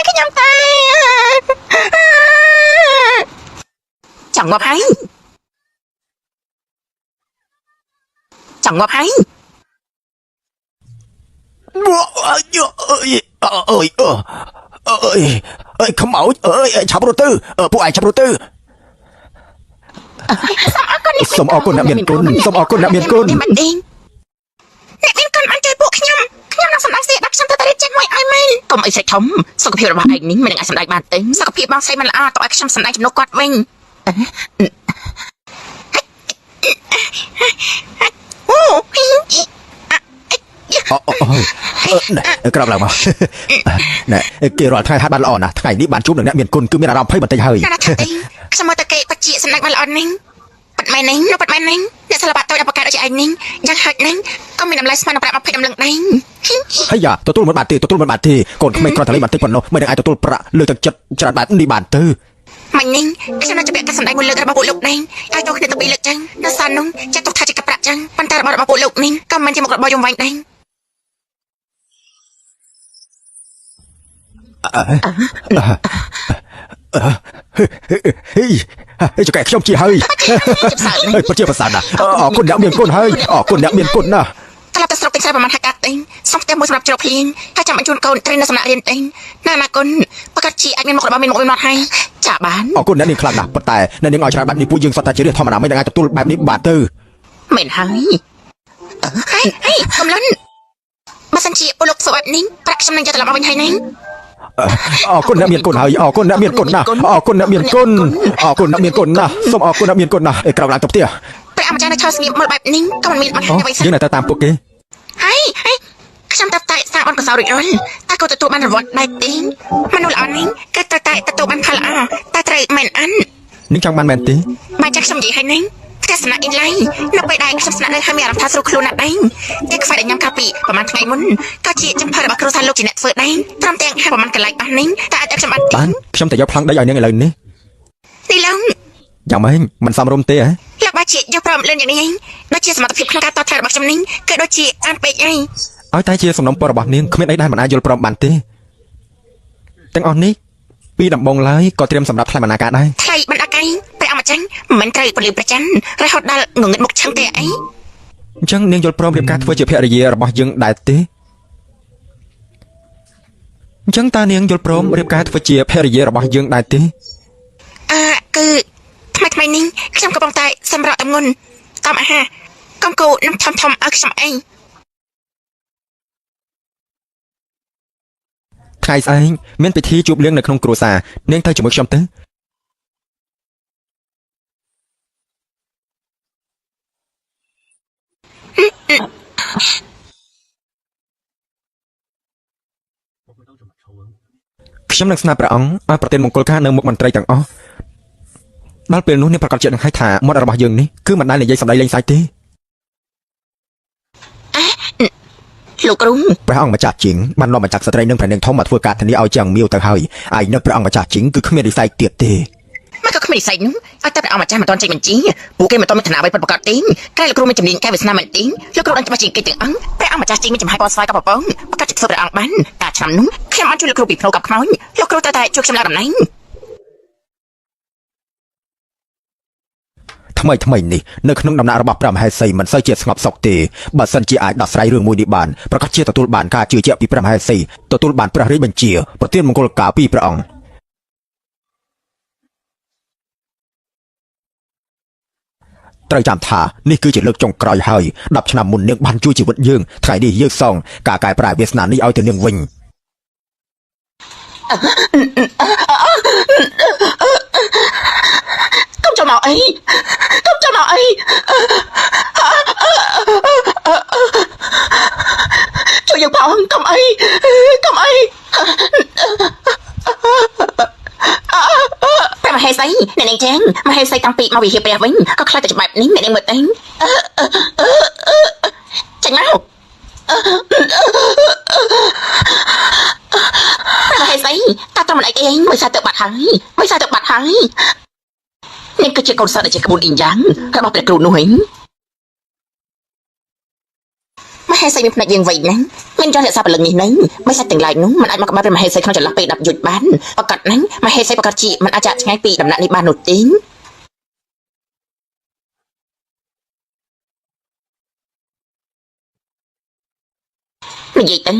ខ្ញុំទៅចង់ងាប់ហើយខ្មោចឆាប់រត់ទៅពួកឯងឆាប់រត់ទៅសូមអរគុណអ្នកមានគុណអ្នកមានគុណ អ្នកមានគុណបានជួយពួកខ្ញុំនឹងសម្ដែងស្រីដាក់ខ្ញុំទៅរៀបចេញមួយឲ្យមែនកុំអីស្រេចធំសុខភាពរបស់ឯងនេះមិននឹងអាចសម្ដែងបានទេសុខភាពបងស្រីមិនល្អតើឲ្យខ្ញុំសម្ដែងជំនួសគាត់វិញក្រោបឡើងមកណែគេរាល់ថ្ងៃហាត់បានល្អណាស់ថ្ងៃនេះបានជួបនឹងអ្នកមានគុណគឺមានអារម្មណ៍ភ័យបន្តិចហើយ ខ្ញុំមើលតែគេបជាសម្ដែងបានល្អនេះប៉ាត់មែននេះអ្នកសិល្បៈតូចអបកាដូចជាឯងនេះយ៉ាងហិចនេះក៏មានតម្លៃស្មើនឹងប្រាក់20ដំណឹងដែរ ហើយយ៉ាទទួលមិនបានទេកូនក្មេងគ្រាន់តែលេងបន្តិចប៉ុណ្ណោះមិននឹងអាចទទួលប្រាក់លើទឹកចិត្តច្រើនបែបនេះបានទៅ មិញនេះខ្ញុំនឹងជម្រាបការសម្ដែងមួយលើករបស់ពួកលោកនេះហើយចូលគ្នាទៅពីលើកចឹងនៅសាននោះចាត់ទុកថាជាកាប់ប្រាក់ចឹងប៉ុន្តែរបស់ពួកលោកនេះក៏មិនជាមុខរបរយំវាញ់ដែរ ចកែខ្ញុំជាហើយពិតជាប្រសើរណាស់អរគុណអ្នកមានគុណហើយអរគុណអ្នកមានគុណណាស់ ត្រឡប់ទៅស្រុកពេញស្រែប្រហែល5កាត់ទេសុំផ្ទះមួយសម្រាប់ជ្រកភ្លៀងហើយចាំបញ្ជូនកូនត្រីនៅសំណាក់រៀនទេណាណាគុណប្រកាសជាអាចមានមុខរបរមានមុខមានមាត់ហើយចាបាន អរគុណអ្នកនាងខ្លាំងណាស់ប៉ុន្តែអ្នកនាងឲ្យច្រើនបែបនេះពួកយើងសតតែជាធម្មតាមិននឹងអាចទទួលបែបនេះបានទៅមែនហើយកំឡុនបើសិនជាពលលោកសួរបែបនេះប្រាក់ខ្ញុំនឹងយកត្រឡប់មកវិញហើយណា អរគុណអ្នកមានគុណហើយអរគុណអ្នកមានគុណណាស់សូមអរគុណអ្នកមានគុណណាស់ក្រោកឡើងទៅផ្ទះ ព្រះអាចារ្យនៅឈរស្ងៀមមើលបែបនេះក៏មិនមានបង្ហាញអ្វីសោះ យើងនៅតែតាមពួកគេ ខ្ញុំទៅតែ សាបអនកសោរួចរាល់តែក៏ទទួលបានរង្វាន់ដែរទេមនុស្សល្អនេះគឺត្រូវតែទទួលបានផលល្អតែត្រូវមិនអាន នាងចង់បានមែនទេ បើចាក់ខ្ញុំនិយាយឲ្យនាងផ្ទះសំណាក់អ៊ីឡៃនៅពេលដែលខ្ញុំស្នាក់នៅហើយមានអារម្មណ៍ថាស្រួលខ្លួនណាស់ដែរតែខ្វាយដែលញ៉ាំកាពីប្រហែលថ្ងៃមុនក៏ជាចំផើរបស់គ្រូសាលោកជាអ្នកធ្វើដែរត្រឹមទាំងហើយប្រហែលកន្លែងអស់នេះតែអាចខ្ញុំអត់ បានខ្ញុំទៅយកប្លង់ដីឲ្យនាងឥឡូវនេះ ទីឡង យ៉ាងម៉េចមិនសមរម្យទេហ៎ លោកបាជាយកប្រមលឿនយ៉ាងនេះដូចជាសមត្ថភាពក្នុងការតបថែរបស់ខ្ញុំនេះគឺដូចជាអានពេកអី ឲ្យតែជាសំណុំពររបស់នាងគ្មានអីដែលមិនអាចយល់ព្រមបានទេទាំងអស់នេះពីដំបងឡើយក៏ត្រៀមសម្រាប់ថ្លៃបណ្ណាការដែរ ថ្លៃបណ្ដាកាយព្រះអង្គម្ចាស់មិនត្រូវពលិប្រច័នរហូតដល់ងងឹតមុខឆឹងទេអី អញ្ចឹងនាងយល់ព្រមរៀបការធ្វើជាភរិយារបស់យើងដែរទេអញ្ចឹងតើនាងយល់ព្រមរៀបការធ្វើជាភរិយារបស់យើងដែរទេ គឺថ្មីនេះខ្ញុំកំពុងតែសម្រាប់តំងន់តាមអាហារកំគោនឹងធំឲ្យខ្ញុំអី ថ្ងៃស្អែកមានពិធីជួបលៀងនៅក្នុងគ្រួសារនាងទៅជាមួយខ្ញុំទៅខ្ញុំនឹងស្នើព្រះអង្គឲ្យប្រទានមង្គលការនៅមុខមន្ត្រីទាំងអស់ដល់ពេលនោះនាងប្រកាសជានឹងឲ្យថាមាត់របស់យើងនេះគឺមិនដែលនិយាយសម្ដីលេងសើចទេ លោកគ្រូ ព្រះអង្គម្ចាស់ជីងបាននាំម្ចាស់ស្ត្រីនិងព្រះនាងធំមកធ្វើការធានាឲ្យជាងមៀវទៅហើយឯនៅព្រះអង្គម្ចាស់ជីងគឺគ្មានរិស័យទៀតទេ មកក៏គ្មាននិស័យនោះឲ្យតែព្រះអង្គម្ចាស់មិនទាន់ចេញបញ្ជីពួកគេមិនទាន់មានឋានៈអ្វីប្រកបទេតែលោកគ្រូមានជំនាញការវាសនាមិនទេលោកគ្រូដឹងច្បាស់ជាងគេទាំងអង្គព្រះអង្គម្ចាស់ជីងមានចំហាយពណ៌ស្វាយกับប្រពងប្រកាសជាធ្វើព្រះអង្គបានតែឆ្នាំនោះខ្ញុំបានជួយលោកគ្រូពីផ្លូវកັບខ្មោចលោកគ្រូតែជួយខ្ញុំឡើងតំណែង ថ្មីនេះនៅក្នុងដំណាក់របស់ព្រះមហេសីមិនសូវជាស្ងប់សុខទេបើសិនជាអាចដោះស្រាយរឿងមួយនេះបានប្រកាសជាទទួលបានការជឿជាក់ពីព្រះមហេសីទទួលបានព្រះរាជបញ្ជាប្រទានមង្គលការពីព្រះអង្គត្រូវចាំថានេះគឺជាលើកចុងក្រោយហើយ10ឆ្នាំមុននាងបានជួយជីវិតយើងថ្ងៃនេះយើងសងការកែប្រែវាសនានេះឲ្យទៅនាងវិញ កុំចូលមកអីជួយយើងផងកុំអីព្រះមហេសីអ្នកនាងចឹងមហេសីតាំងពីមកវិហារព្រះវិញក៏ខ្លាចតែច្បាប់នេះអ្នកនាងមើលទៅចេញមកព្រះមហេសីតាត្រឹមមិនអីទេមិនសាទៅបាត់ហើយនេះគឺជាកូនសិស្សដែលជាក្បួនអ៊ីងយ៉ាងរបស់ព្រះគ្រូនោះវិញមហេសីមានផ្នែកយើងវិញណាមានចង់រក្សាពលឹងនេះនឹងមិនសាច់ទាំងឡាយនោះមិនអាចមកក្បែរព្រះមហេសីក្នុងចន្លោះពេល10យុទ្ធបានប្រកាសណាមហេសីប្រកាសជាមិនអាចចាក់ឆ្ងាយពីដំណាក់នេះបាននោះទេនិយាយទៅ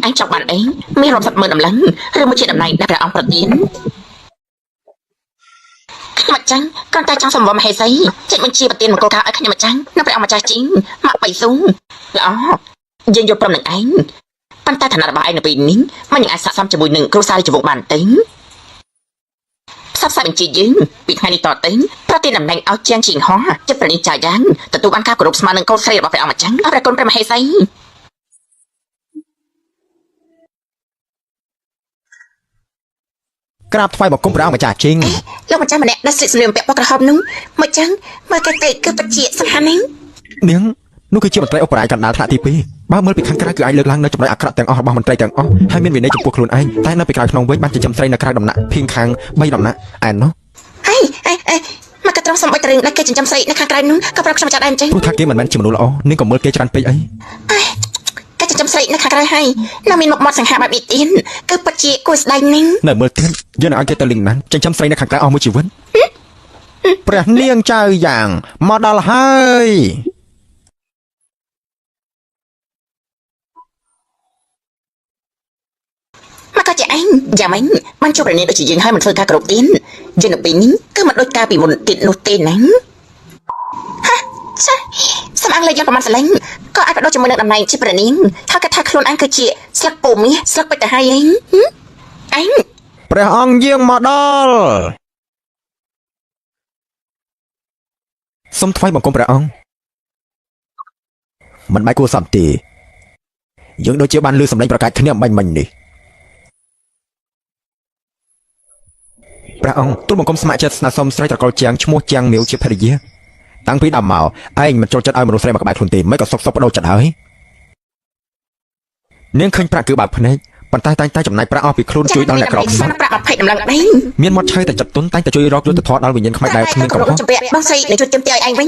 អញចង់បានអីមានរាប់សិបម៉ឺនដំឡឹងឬមួយជាតំណែងដែលព្រះអង្គប្រទាន ម្ចាស់កាន់តែចង់សម្បមហេសីចេញបញ្ជាប្រទានមង្គលការឲ្យខ្ញុំម្ចាស់នៅព្រះអង្គម្ចាស់ជីងមកបៃស៊ូល្អយើងយល់ព្រមនឹងឯងប៉ុន្តែឋានៈរបស់ឯងនៅពេលនេះមិនអាចស័ក្តិសមជាមួយនឹងគ្រូសារាជវង្សបានទេផ្សព្វផ្សាយបញ្ជាយើងពីថ្ងៃនេះតទៅប្រទានតំណែងឲ្យជាងជីងហោះចិត្តប្រណីចាយ៉ាងទទួលបានការគោរពស្មើនឹងកូនស្រីរបស់ព្រះអង្គម្ចាស់អរគុណព្រះមហេសី ក្រាបថ្វាយបង្គំព្រះអង្គម្ចាស់ជីង លោកម្ចាស់ម្នាក់ដែលស្លៀកសម្លៀកបំពាក់ពណ៌ក្រហមនោះមកចឹងមើលទៅគឺពិតជាសំខាន់ណាស់ នាងនោះគឺជាមន្ត្រីអបរាយកណ្ដាលថ្នាក់ទី2បើមើលពីខាងក្រៅគឺអាចលើកឡើងនៅចំណុចអាក្រក់ទាំងអស់របស់មន្ត្រីទាំងអស់ហើយមានវិន័យចំពោះខ្លួនឯងតែនៅពីក្រៅក្នុងវិញបានចិញ្ចឹមស្រីនៅក្រៅដំណាក់ភៀងខាង3ដំណាក់ឯណោះ អេមកក៏ត្រង់សម្បត្តិរឿងដែលគេចិញ្ចឹមស្រីនៅខាងក្រៅនោះក៏ប្រាប់ខ្ញុំម្ចាស់ដែរអញ្ចឹង ព្រោះថាគេមិនមែនជាមនុស្សល្អនាងក៏មើលគេច្រើនពេកអី គេចិញ្ចឹមស្រីនៅខាងក្រៅហើយនៅមានមុខមាត់សង្ហាបែបនេះទៀតគឺពិតជាគួរស្ដាយណាស់ នៅមើលទៀតយើងនឹងឲ្យគេទៅលីងណាចិញ្ចឹមស្រីនៅខាងក្រៅអស់មួយជីវិតព្រះនាងចៅយ៉ាងមកដល់ហើយ មកក៏ជាឯងយ៉ាងម៉េចបានជួបរនាងដូចជាយើងហើយមិនធ្វើការគ្រប់ទៀតយើងនៅពេលនេះគឺមិនដូចការពីមុនទៀតនោះទេណាហាចាសំអាងលេខយ៉ាងប្រហែលសលេងក៏អាចបដូរជាមួយនឹងតំណែងជាប្រនាងថាគេថាខ្លួនឯងគឺជាស្លឹកពូមាសស្លឹកបិទទៅហើយឯងឯង ព្រះអង្គយាងមកដល់សូមថ្វាយបង្គំព្រះអង្គមិនបាច់គួរសមទេ យើងដូចជាបានលឺសម្លេងប្រកាសគ្នាមិញនេះព្រះអង្គទូលបង្គំស្ម័គ្រចិត្តស្នើសុំស្រីត្រកូលជាងឈ្មោះជាងមាវជាភរិយាតាំងពីដើមមកឯងមិនចូលចិត្តឲ្យមនុស្សស្រីមកក្បែរខ្លួនទេមិនក៏សុកបដូរចិត្តហើយនាងឃើញប្រាក់គឺបើកភ្នែកប៉ុន្តែតែងតែចំណាយប្រាក់អស់ពីខ្លួនជួយដល់អ្នកក្រខ្សត់ ប្រាក់20តម្លឹងដែរ មានមាត់ឆើតែចិត្តទុនតែងតែជួយរកយុទ្ធធម៌ដល់វិញ្ញាណខ្មៅដែលគ្មានកំហុស ជំពាក់បងស្រីនឹងជួយជំទាវឯងវិញ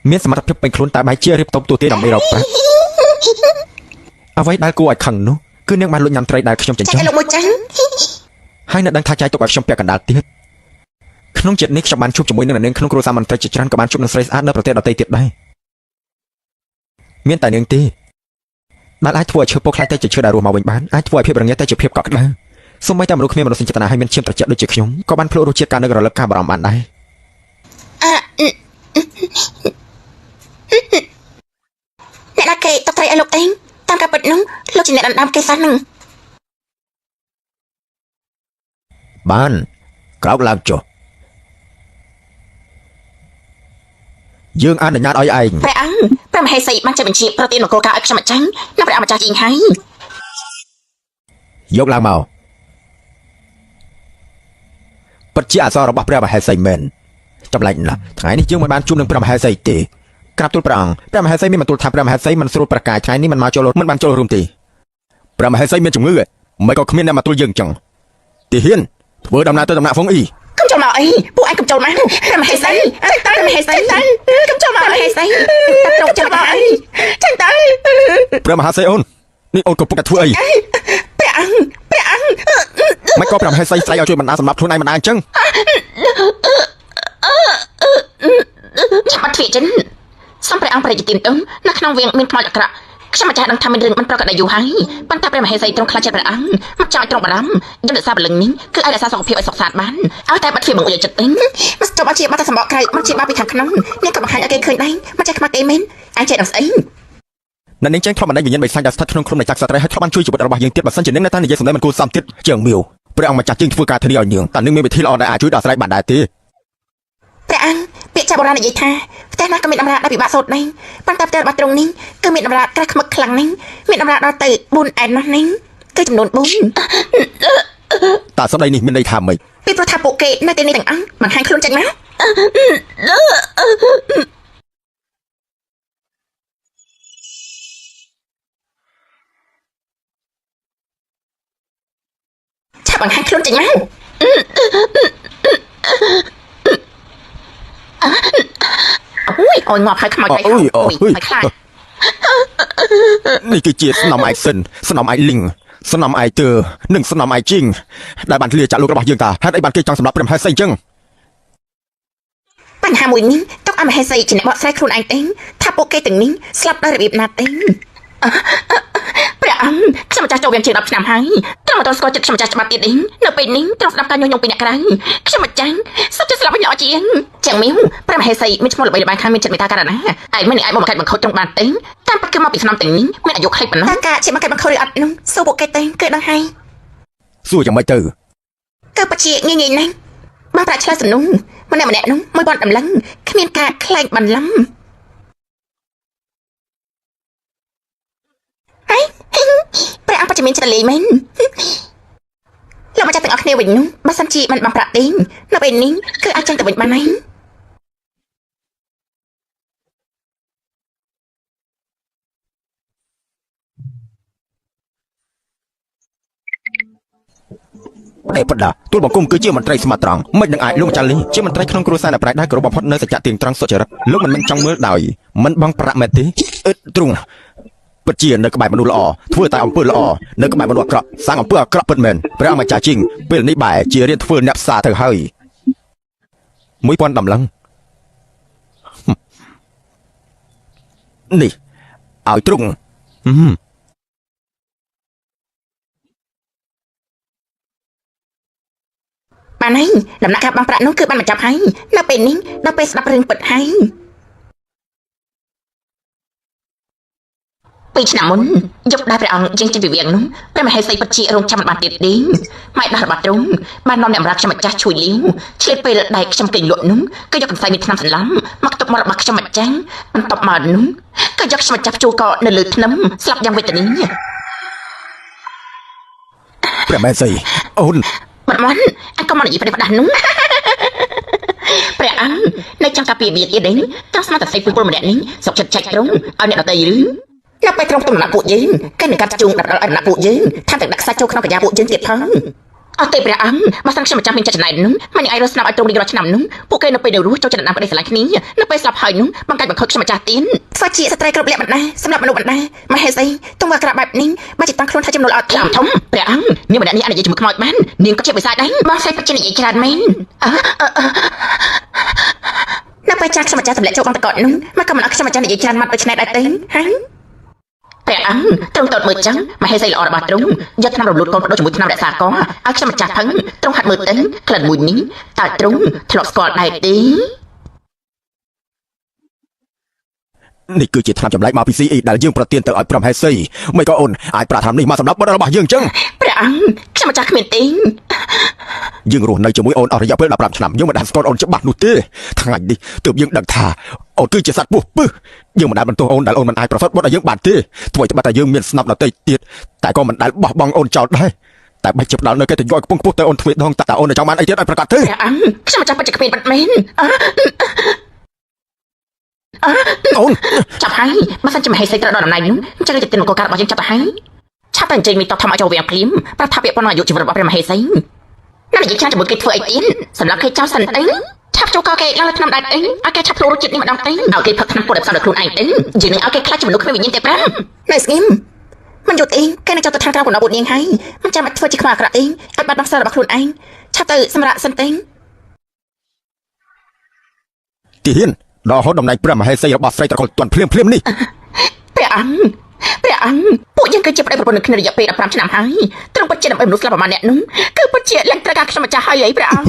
មានសមត្ថភាពពេញខ្លួនតែបែរជារៀបតបទូទាដើម្បីរកប្រាក់អ្វីដែលគួរឲ្យខឹងនោះគឺនាងបានលួចញ៉ាំត្រីដែលខ្ញុំចិញ្ចឹម លោកមួយចាស់ ហើយនៅដឹងថាចាយទុកឲ្យខ្ញុំពាក់កណ្ដាលទៀតក្នុងជាតិនេះខ្ញុំបានជួបជាមួយនឹងនាងក្នុងគ្រួសារមន្ត្រីជាច្រើនក៏បានជួបនឹងស្រីស្អាតនៅប្រទេសដទៃទៀតដែរមានតែនាងទេដែលអាចធ្វើឲ្យឈើពុកខ្លាយទៅជាឈើដែលរស់មកវិញបានអាចធ្វើឲ្យភាពរងាទៅជាភាពកក់ក្ដៅសូម្បីតែមនុស្សគ្មានមនោសញ្ចេតនាហើយមានឈាមត្រជាក់ដូចជាខ្ញុំក៏បានភ្លក់រសជាតិការនឹករលឹកការបារម្ភបានដែរអ្នកណាគេតត្រីឲ្យលោកទេតាមការពិតនោះលោកជាអ្នកដណ្ដើមគេសោះនឹង បានក្រោកឡើងចុះយើងអនុញ្ញាតឲ្យឯង ព្រះអង្គព្រះមហេសីបានចេញបញ្ជាប្រទាននគរការឲ្យខ្ញុំម្ចាស់និងព្រះម្ចាស់ជីងហើយ យកឡើងមកពិតជាអសររបស់ព្រះមហេសីមែនចម្លែកណាស់ថ្ងៃនេះយើងមិនបានជួបនឹងព្រះមហេសីទេក្រាបទូលព្រះអង្គព្រះមហេសីមានបន្ទូលថាព្រះមហេសីមិនស្រួលប្រកាយថ្ងៃនេះមិនមកចូលមិនបានចូលរួមទេព្រះមហេសីមានជំងឺមិនក៏គ្មានអ្នកមកទូលយើងចឹងទីហ៊ានធ្វើដំណើរទៅដំណាក់ហ្វុងអ៊ី កុំចូលមកអីពួកឯងកុំចូលមកព្រះមហេសីព្រះមហេសីកុំចូលមកព្រះមហេសីត្រង់ចាំមកអីចឹងទៅ ព្រះមហាសីអូននេះអូនកំពុងតែធ្វើអី ព្រះអង្គ មិនក៏ព្រះមហេសីស្រ័យឲ្យជួយបណ្ដាសម្រាប់ខ្លួនឯងមិនដែរអញ្ចឹង ចាំបាត់ទ្វាចិនសំព្រះអង្គព្រះរាជទានទៅនៅក្នុងវាងមានខ្មោចអាក្រក់ខ្ញុំម្ចាស់ដឹងថាមានរឿងមិនប្រកបដោយយូរហើយប៉ុន្តែព្រះមហេសីទ្រង់ខ្លាចចិត្តព្រះអង្គមកចង់ឲ្យទ្រង់បារម្ភយន្តសាបលឹងនេះគឺឲ្យរក្សាសុខភាពឲ្យសុខសាន្តបានឲ្យតែបាត់ទ្វាបង្អួចចិត្តទេមកចុះមកជាបាត់តែសម្បកក្រៅមកជាបាត់ពីខាងក្នុងនេះក៏បង្ហាញឲ្យគេឃើញដែរមកចេះខ្មាស់គេមែនអាចចេះដល់ស្អី នៅនាងចេញធ្លាប់បណ្ដេញវិញ្ញាណបិសាចដែលស្ថិតក្នុងខ្លួននៃចក្រសត្រីហើយធ្លាប់បានជួយជីវិតរបស់យើងទៀតបើសិនជានាងនៅតែនិយាយសម្ដីមិនគួរសមទៀតជាងមីវព្រះអង្គម្ចាស់ជាងធ្វើការធានាឲ្យនាងតែនាងមានវិធីល្អដែលអាចជួយដោះស្រាយបានដែរទេ ព្រះអង្គពាក្យចាបុរាណនិយាយថាផ្ទះណាក៏មានដំរាដែលពិបាកសូត្រដែរប៉ុន្តែផ្ទះរបស់ទ្រង់នេះគឺមានដំរាក្រាស់ខ្មឹកខ្លាំងណាស់មានដំរាដល់ទៅ4អែននោះនេះគឺចំនួន4 តើសម្ដីនេះមានន័យថាម៉េច ពីព្រោះថាពួកគេនៅទីនេះទាំងអង្គបង្ហាញខ្លួនចេញមកឆាប់បង្ហាញខ្លួនចេញមកអូយងាប់ហើយខ្មោចហើយហើយខ្លាច នេះគឺជាស្នំឯសិនស្នំឯលីងស្នំឯទើនិងស្នំឯជីងដែលបានធ្លាចាក់លោករបស់យើងតាហេតុអីបានគេចង់សម្លាប់ព្រះមហេសីអញ្ចឹង បញ្ហាមួយនេះទុកឲ្យមហេសីជាអ្នកបកស្រាយខ្លួនឯងទេថាពួកគេទាំងនេះស្លាប់ដោយរបៀបណាទេព្រះអង្គខ្ញុំម្ចាស់ចូលវាជាង10ឆ្នាំហើយត្រង់មកដល់ស្គាល់ចិត្តខ្ញុំម្ចាស់ច្បាស់ទៀតនេះនៅពេលនេះត្រង់ស្ដាប់ការញុះញង់ពីអ្នកក្រៅខ្ញុំម្ចាស់សុទ្ធតែស្លាប់វិញអត់ជាងចឹងមីវព្រះមហេសីមានឈ្មោះល្បីល្បាញខាងមានចិត្តមេត្តាករណាឯងមិនអាចមកបង្កើតបង្ខូចត្រង់បានទេតាមពិតគឺមកពីឆ្នាំទាំងនេះមានអាយុខ្លីប៉ុណ្ណោះតែការជាបង្កើតបង្ខូចឬអត់នោះសួរពួកគេទេគឺដឹងហើយសួរយ៉ាងម៉េចទៅគឺពិតជាងាយងាយណាស់បានប្រាក់ឆ្លើយសំណុំម្នាក់នោះមួយបនដំឡឹងគ្មានការខ្លែងបន្លំព្រះអង្គបច្ចុប្បន្នចិត្តលេងមែនលោកម្ចាស់ទាំងអស់គ្នាវិញនោះបើសិនជាមិនបានប្រាក់ទេនៅពេលនេះគឺអាចចេញទៅវិញបានហើយអេបដាទូលបង្គំគឺជាមន្ត្រីស្មោះត្រង់មិននឹងអាចលោកម្ចាស់លីជាមន្ត្រីក្នុងគ្រួសារដែលប្រាជ្ញដែរគោរពបំផុតនៅសច្ចៈទៀងត្រង់សុចរិតលោកមិនចង់មើលដោយមិនបងប្រាក់មែនទេទ្រង់ពិតជានៅក្បែរមនុស្សល្អធ្វើតែអំពើល្អនៅក្បែរមនុស្សអាក្រក់សាងអំពើអាក្រក់ពិតមែនព្រះអង្គម្ចាស់ជីងពេលនេះបែរជារៀនធ្វើអ្នកផ្សារទៅហើយ1000ដំឡឹងនេះឲ្យទ្រង់បានហើយដំណាក់កាលបងប្រាក់នោះគឺបានបញ្ចប់ហើយនៅពេលនេះដល់ពេលស្ដាប់រឿងពិតហើយព ពីឆ្នាំមុនយកដែរព្រះអង្គយើងចេញពីវាងនោះព្រះមហេសីពិតជារងចាំមិនបានទៀតទេម៉ែដាស់របស់ទ្រង់បាននាំអ្នកបម្រើខ្ញុំម្ចាស់ជួយលាវឆ្លៀតពេលដែលខ្ញុំគេងលក់នោះក៏យកកន្សែងមានថ្នាំសន្លំមកទុកមករបស់ខ្ញុំម្ចាស់បន្ទាប់មកនោះក៏យកខ្ញុំម្ចាស់ជួលក៏នៅលើថ្នាំស្លាប់យ៉ាងវេទនា ព្រះមេសីអូន មិនមិនអញក៏មកនិយាយប្រដាស់នោះ ព្រះអង្គនៅចង់ការពារវាទៀតទេចង់ស្មាតតែពលម្នាក់នេះសុកចិត្តចែកត្រង់ឲ្យអ្នកដតីឬនៅពេលត្រង់ទំនាក់ពួកយើងគេនឹងកាត់ជួងដល់ឲ្យអ្នកពួកយើងថាតែដាក់ខ្សែចូលក្នុងកញ្ញាពួកយើងទៀតផងអត់ទេព្រះអង្គបើសិនខ្ញុំមិនចាំមានចិត្តចំណែកនោះមិនអាចរស់ស្នាប់ឲ្យត្រង់រៀងរាល់ឆ្នាំនោះពួកគេនៅពេលនៅរស់ចូលចិត្តដាក់ប្តីស្រឡាញ់គ្នានៅពេលស្លាប់ហើយនោះបង្កាច់បង្ខំខ្ញុំម្ចាស់ទៀនធ្វើជាស្ត្រីគ្រប់លក្ខណៈសម្រាប់មនុស្សបណ្ដាមហេសីទង្វើអាក្រក់បែបនេះបើចិត្តតាំងខ្លួនថាចំណូលអត់ខ្លាំងធំព្រះអង្គនាងម្នាក់នេះអាចនិយាយជាមួយខ្មោចបាននាងក៏ជាបិសាចដែរបងស្រីពិតជានិយាយច្រើនមែននៅពេលចាស់ខ្ញុំម្ចាស់ទម្លាក់ចូលក្នុងតកនោះមកក៏មិនអត់ខ្ញុំម្ចាស់និយាយច្រើនម៉ាត់ដូចឆ្នៃដែរទេហើយព្រះអង្គទ្រង់តតមើលចឹងមហេសីល្អរបស់ទ្រង់យកថ្នាំរំលូតកូនបដូរជាមួយថ្នាំរក្សាកឲ្យខ្ញុំម្ចាស់ផឹងទ្រង់ហាត់មើលទៅក្លិនមួយនេះតើទ្រង់ធ្លាប់ស្គាល់ដែរទេ នេះគឺជាថ្នាំចម្លែកមកពី CE ដែលយើងប្រទានទៅឲ្យព្រមហេសីមិនក៏អូនអាចប្រាថ្នានេះមកសម្រាប់បុត្ររបស់យើងចឹង ព្រះអង្គខ្ញុំម្ចាស់គ្មានទេ យើងរស់នៅជាមួយអូនអស់រយៈពេល15ឆ្នាំយើងមិនដែលស្គាល់អូនច្បាស់នោះទេថ្ងៃនេះទើបយើងដឹងថាអូនគឺជាសត្វពស់ពឹសយើងមិនដែលបន្ទោសអូនដែលអូនមិនអាចប្រសពបុត្រឲ្យយើងបានទេធ្វើឲ្យតែយើងមានស្នាប់ដតីទៀតតែក៏មិនដែលបោះបង់អូនចោលដែរតែបាច់ចាប់ដល់នៅកិត្តិយសកំពុងខ្ពស់ទៅអូនទ្វេដងតើអូនចង់បានអីទៀតឲ្យប្រកាសទៅ ព្រះអង្គខ្ញុំម្ចាស់ពិតជាគ្មានបាត់មែន អូន ចាប់ហើយបើសិនជាមហេសីត្រូវដល់តំណែងនោះអញ្ចឹងទៅទានមកការរបស់យើងចាប់ទៅហើយឆាប់តែអញ្ជើញមីតបធ្វើឲ្យចូលវាងភ្លាមប្រថាពាក្យប៉ុណ្ណោះអាយុជីវិតរបស់ព្រះមហេសីណានិយាយច្រើនជាមួយគេធ្វើអីទៀតសម្រាប់គេចោលសិនទៅឆាប់ចូលកគេឡើងឆ្នាំដែរអីឲ្យគេឆាប់ធ្វើរសជាតិនេះម្ដងទៅឲ្យគេផឹកឆ្នាំពុតឲ្យផ្សំដល់ខ្លួនឯងទៅយើងនឹងឲ្យគេខ្លាចជាមនុស្សគ្មានវិញ្ញាណទេប្រាំនៅស្ងៀមមិនយល់ទេគេនឹងចូលទៅខាងក្រៅរបស់ពួកនាងហើយមិនចាំបាច់ធ្វើជាខ្វះអាក្រក់ទេឲ្យបាត់បង់សិលរបស់ខ្លួនឯងឆាប់ទៅសម្រាប់សិនទៅ ទីហ៊ានដល់ហូតតំណែងព្រះមហេសីរបស់ស្រីត្រកូលទាន់ភ្លាមនេះ ព្រះអង្គពួកយើងគឺជាប្តីប្រពន្ធនៅគ្នារយៈពេល15ឆ្នាំហើយត្រង់ពិតជាដើម្បីមនុស្សស្លាប់ប្រមាណអ្នកនោះគឺពិតជាឡើងត្រូវការខ្ញុំម្ចាស់ហើយអីព្រះអង្គ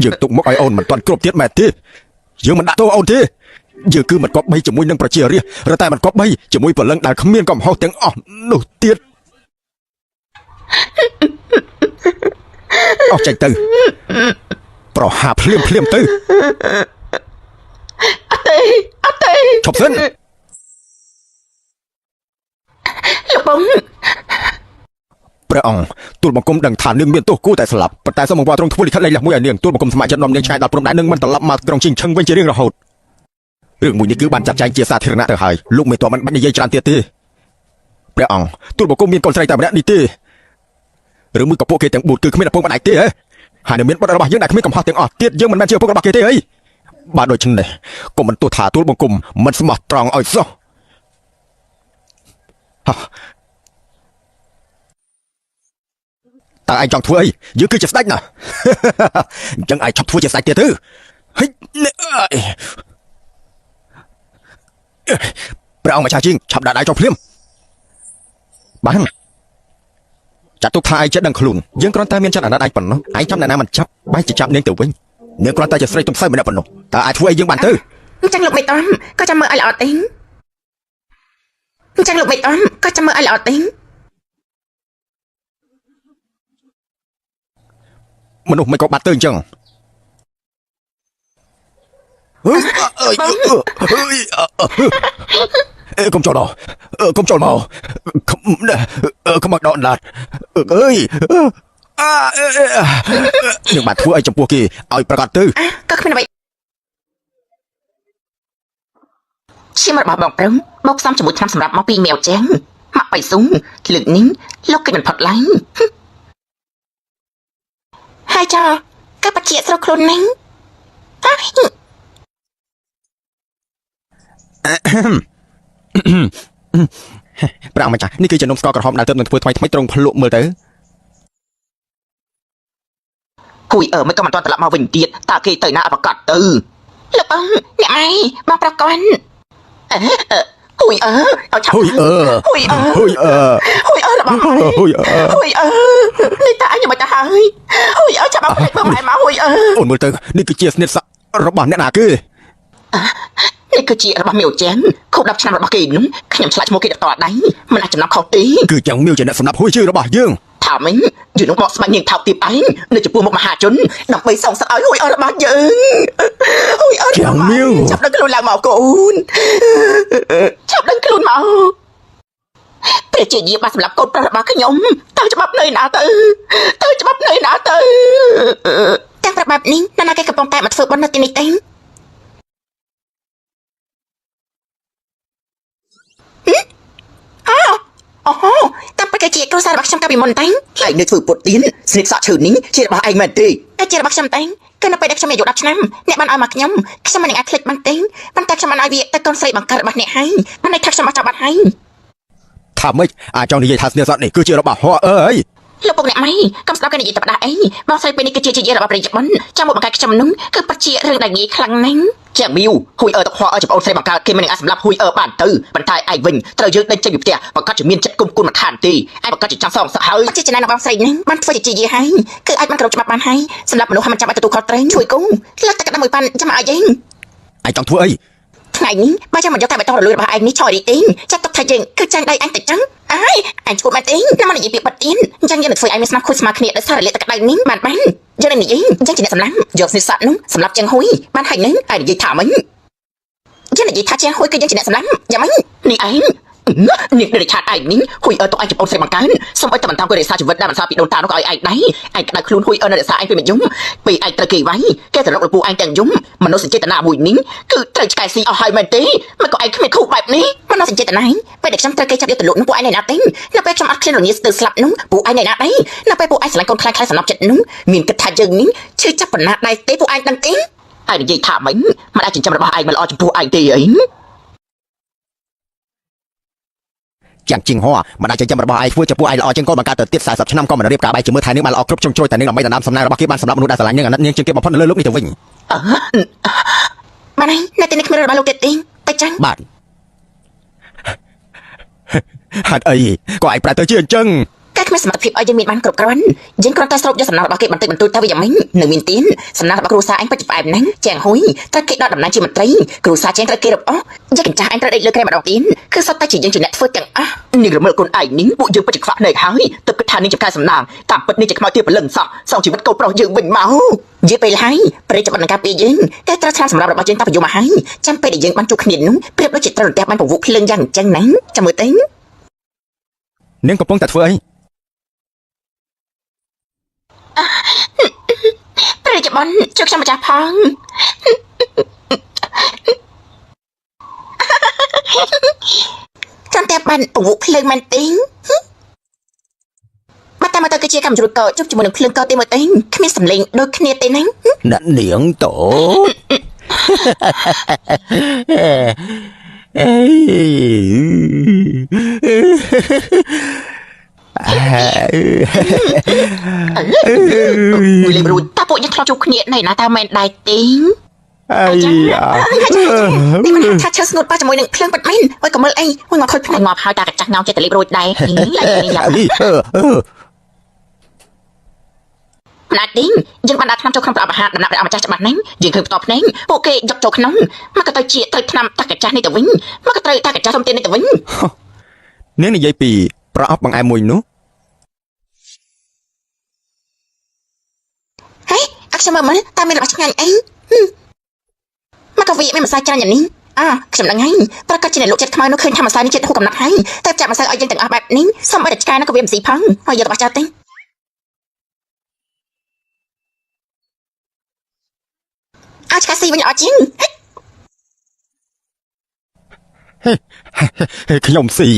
យើងទុកមកឲ្យអូនមិនទាន់គ្រប់ទៀតមែនទេយើងមិនដាក់ទោសអូនទេយើងគឺមិនគប្បីជាមួយនឹងប្រជារាស្ត្រតែមិនគប្បីជាមួយពលឹងដែលគ្មានកំហុសទាំងអស់នោះទៀតអស់ចេញទៅប្រហាភ្លាមទៅ អត់ទេ ឈប់សិន លោកបង ព្រះអង្គទូលបង្គំដឹងថានាងមានទោសគួរតែស្លាប់ប៉ុន្តែសូមអង្វរទ្រង់ធ្វើលិខិតលែងលះមួយឲ្យនាងទូលបង្គំស្ម័គ្រចិត្តនាំនាងឆ្ងាយដល់ព្រំដែននឹងមិនត្រឡប់មកក្រុងជីងឆឹងវិញជារៀងរហូតរឿងមួយនេះគឺបានចាត់ចែងជាសាធារណៈទៅហើយលោកមិនទាន់បាននិយាយច្រើនទៀតទេព្រះអង្គទូលបង្គំមានកូនស្រីតែម្នាក់នេះទេឬមួយក៏ពួកគេទាំង4គឺគ្មានឪពុកម្ដាយទេហ៎ហើយនៅមានបុត្ររបស់យើងដែលគ្មានកំហុសទាំងអស់ទៀតយើងមិនមែនជាឪពុករបស់គេទេអីបាទដូច្នេះកុំមិនទោសថាទូលបង្គំមិនស្មោះត្រង់ឲ្យសោះតើឯងចង់ធ្វើអីយើងគឺជាស្ដេចណាអញ្ចឹងឯងឈប់ធ្វើជាស្ដេចទៀតទៅហិចព្រះអង្គម្ចាស់ជាងឆាប់ដាក់ដៃចុះភ្លាមបានចាត់ទុកថាឯងចិត្តដឹងខ្លួនយើងគ្រាន់តែមានចិត្តអាណិតឯងប៉ុណ្ណោះឯងចាំអ្នកណាមិនចាប់បែរជាចាប់នាងទៅវិញនាងគ្រាន់តែជាស្រីទុំសៅម្នាក់ប៉ុណ្ណោះតើអាចធ្វើអីយើងបានទៅអញ្ចឹងលោកមេតំក៏ចាំមើលឲ្យល្អទេអញ្ចឹងលោកមេតំក៏ចាំមើលឲ្យល្អទេ មនុស្សមិនក៏បាត់ទៅអញ្ចឹងកុំចូលមកកុំចូលមកកុំមកដកដាត់អើយនឹងបាត់ធ្វើអីចំពោះគេឲ្យប្រកាសទៅក៏គ្មានអ្វីឈាមរបស់បងព្រឹងមកផ្សំជាមួយថ្នាំសម្រាប់មកពីមៀវចេងមកបៃស៊ុងលើកនេះលោកគេមិនផុតឡើង ហើយចោក៏បជាស្រុកខ្លួននេះព្រះអង្គម្ចាស់នេះគឺជានំស្ករក្រហមដែលទើបនឹងធ្វើថ្មីត្រង់ភ្លក់មើលទៅហួយមិនក៏មិនទាន់ត្រឡប់មកវិញទៀតតើគេទៅណាប្រកាសទៅលោកបងអ្នកឯងបងប្រកាន់ហួយឲ្យឆាប់ហួយរបស់ហួយនេះតើអញមិនទៅហើយហួយចាប់មកមកហួយអូនមើលទៅនេះគឺជាស្និទ្ធរបស់អ្នកណាគេ នេះគឺជារបស់មីវចាងខូប10ឆ្នាំរបស់គេនោះខ្ញុំឆ្លាក់ឈ្មោះគេដល់តដៃមិនអាចចំណាប់ខុសទេ គឺចាំងមៀវជាអ្នកសម្រាប់ហួយជឿរបស់យើង ថាមិញយើងនឹងបកស្បាច់នាងថោកទាបឯងនៅចំពោះមុខមហាជនដើម្បីសងសឹកឲ្យហួយអររបស់យើងហួយអរ ចាំងមៀវ ចាប់ដឹងខ្លួនឡើងមកកូនចាប់ដឹងខ្លួនមកព្រះជាយាបានសម្រាប់កូនប្រុសរបស់ខ្ញុំតើច្បាប់នៅណាទៅច្បាប់នៅណាទៅតែប្រាប់បែបនេះណាគេកំពុងតែមកធ្វើបុណ្យនៅទីនេះទេអូតាមប្រកាសជាគ្រួសាររបស់ខ្ញុំកាលពីមុនតែហើយនៅធ្វើពុតទៀនស្និទ្ធសក់ឈើនេះជារបស់ឯងមែនទេតែជារបស់ខ្ញុំតែគឺនៅពេលដែលខ្ញុំអាយុ10ឆ្នាំអ្នកបានឲ្យមកខ្ញុំមិនអាចភ្លេចបានទេប៉ុន្តែខ្ញុំបានឲ្យវាទៅកូនស្រីបង្កើតរបស់អ្នកហើយបានន័យថាខ្ញុំអត់ចាប់បាត់ហើយ ថាម៉េចអាចចង់និយាយថាស្នេហ៍សត្វនេះគឺជារបស់ហោះអើយ លោកពុកអ្នកម៉ៃកុំស្ដាប់គេនិយាយតែបដាអីបងស្រីពេលនេះគឺជាជារបស់ព្រះរាជបុណ្យចាំមកបង្កើតខ្ញុំនោះគឺពិតជារឿងដែលងាយខ្លាំងណាស់ជាមីវហួយអើតខអើជាបងស្រីបង្កើតគេមិនអាចសម្លាប់ហួយអើបានទៅប៉ុន្តែឯងវិញត្រូវយើងដេញចេញពីផ្ទះបង្កើតជាមានចិត្តគុំគុណមិនខានទេឯងបង្កើតជាចង់សងសឹកហើយជាចំណែករបស់បងស្រីនេះបានធ្វើជាយាហើយគឺអាចបានគ្រប់ច្បាប់បានហើយសម្រាប់មនុស្សឲ្យមិនចាំបាច់ទទួលខុសត្រូវជួយគូលើកតែក្តាំមួយប៉ាន់ចាំឲ្យយើង ឯងចង់ធ្វើអី ថ្ងៃនេះបើចាំមិនយកតែបេតុងរលួយរបស់ឯងនេះឆយរីទេចាត់ទុកថាយើងគឺចាញ់ដៃឯងតែចឹងអើយឯងឈួតមែនទេណាមកនិយាយពីបាត់ទៀនអញ្ចឹងយើងនឹងធ្វើឲ្យមានស្មារតីខូចស្មារគ្នាដោយសាររលាកទឹកក្តៅនេះបានយើងនឹងនិយាយអញ្ចឹងជាអ្នកសម្លាប់យកស្និទ្ធស័ក្តិនោះសម្លាប់ចឹងហួយបានហើយនឹងឯងនិយាយថាមិញយើងនិយាយថាចឹងហួយគឺយើងជាអ្នកសម្លាប់យ៉ាងម៉េចនេះឯងនេះដូចថាឯងនេះហួយអើទុកឯងជាបងស្រីបង្កើនសូមឲ្យតែបន្តអង្គុយរក្សាជីវិតដែលមិនសាពីដូនតានោះក៏ឲ្យឯងដែរឯងក្តៅខ្លួនហួយអើនៅរក្សាឯងពេលមិនយំពេលឯងត្រូវគេវាយគេទៅរកលពូឯងទាំងយំមនោសញ្ចេតនាមួយនេះគឺត្រូវឆ្កែស៊ីអស់ហើយមែនទេមិនក៏ឯងគ្មានធូបបែបនេះមនោសញ្ចេតនាពេលដែលខ្ញុំត្រូវគេចាប់យកទៅលក់នោះពួកឯងនៅណាទេនៅពេលខ្ញុំអត់ឃ្លានរងាស្ទើរស្លាប់នោះពួកឯងនៅណាដែរនៅពេលពួកឯងឆ្លងកូនខ្លាំងៗសំណប់ចិត្តនោះមានគិតថាយើងនេះឈឺចាប់បណ្ណាដែរទេពួកឯងដឹងទេឯងនិយាយថាមិញមិនអាចចិញ្ចឹមរបស់ឯងមិនល្អចំពោះឯងទេអី ចាំងជីងហោះមិនអាចចាំរបស់ឯងធ្វើចំពោះឯងល្អជាងកូនបង្កើតទៅទៀត40ឆ្នាំក៏មិនរៀបការបែកជាមួយថៃនឹងបានល្អគ្រប់ជ្រុងជ្រោយតែនឹងដើម្បីដណ្ដើមសំណាងរបស់គេបានសម្រាប់មនុស្សដែលស្រឡាញ់នឹងអាណិតនាងជាងគេបំផុតនៅលើលោកនេះទៅវិញ បានហើយនៅទីនេះគ្មានរបស់លោកទៀតទេតែចឹង បាទ ហេតុអីក៏ឯងប្រែទៅជាអញ្ចឹង តែគ្មានសមត្ថភាពឲ្យយើងមានបានគ្រប់គ្រាន់យើងគ្រាន់តែស្រូបយកសំណងរបស់គេបន្តិចបន្តួចទៅវិញយ៉ាងម៉េចនៅមានទៀនសំណងរបស់គ្រូសាឯងពិតជាផ្អែមណាស់ចែងហួយត្រូវគេដកតំណែងជាមន្ត្រីគ្រូសាចែងត្រូវគេរកអស់យើងកញ្ចាស់ឯងត្រូវដេកលើក្រែម្ដងទៀនគឺសុទ្ធតែជាយើងជាអ្នកធ្វើទាំងអស់នាងរមើលខ្លួនឯងនេះពួកយើងពិតជាខ្វះភ្នែកហើយទើបគិតថានាងជាផ្កាយសំណាងតាមពិតនេះជាខ្មោចទាបព្រលឹងសក់សងជីវិតកូនប្រុសយើងវិញមកនិយាយពេលហើយព្រះចបនឹងការពារយើងតែត្រូវឆ្លាមសម្រាប់របស់យើងតាំងពីយូរមកហើយចាំពេលដែលយើងបានជួបគ្នានោះប្រៀបដូចជាត្រូវរន្ទះបានពង្វក់ភ្លើងយ៉ាងអញ្ចឹងណាចាំមើលទៅ នាងកំពុងតែធ្វើអី ព្រះចបនជួយខ្ញុំម្ចាស់ផងចាំតែបានពង្វក់ភ្លើងមែនទេមកតែមកទៅគឺជាកម្មជ្រួតកោជប់ជាមួយនឹងភ្លើងកោទេមើលទេគ្មានសម្លេងដូចគ្នាទេណា អ្នកនាងតូអេ មួយលេបរួចតាពួកយើងឆ្លោះជួបគ្នានៅណាតើមែនដែរទេ អាយ៉ា នេះមិនថាឈើស្ងួតប៉ះជាមួយនឹងភ្លើងបាត់មែនអើយកុំមើលអីមួយមកខូចភ្នែកងាប់ហើយតាកញ្ចាស់ងោចិត្តទៅលេបរួចដែរឡើយនេះយ៉ាងណាទីយើងបានដាក់ថ្នាំចូលក្នុងប្រអប់អាហារដំណាក់ព្រះអង្គម្ចាស់ច្បាស់ណាស់យើងឃើញផ្ទាល់ភ្នែកពួកគេយកចូលក្នុងមកក៏ទៅជាត្រូវថ្នាំតាកញ្ចាស់នេះទៅវិញមកក៏ត្រូវតាកញ្ចាស់សុំទាននេះទៅវិញ នាងនិយាយពីប្រអប់បង្អែមមួយនោះ ហេអខ្ញុំមើលតើមានរបស់ឆ្ងាញ់អីមកក៏វាមានម្សៅច្រើនយ៉ាងនេះខ្ញុំដឹងហើយប្រកាសជាអ្នកលោកចិត្តខ្មៅនោះឃើញថាម្សៅនេះចិត្តហួសកំណត់ហើយតែចាប់ម្សៅឲ្យយើងទាំងអស់បែបនេះសូមឲ្យតែឆ្កែនោះក៏វាមិនស៊ីផងហើយយករបស់ចោលទេឆ្កែស៊ីវិញល្អជាង ខ្ញុំស៊ី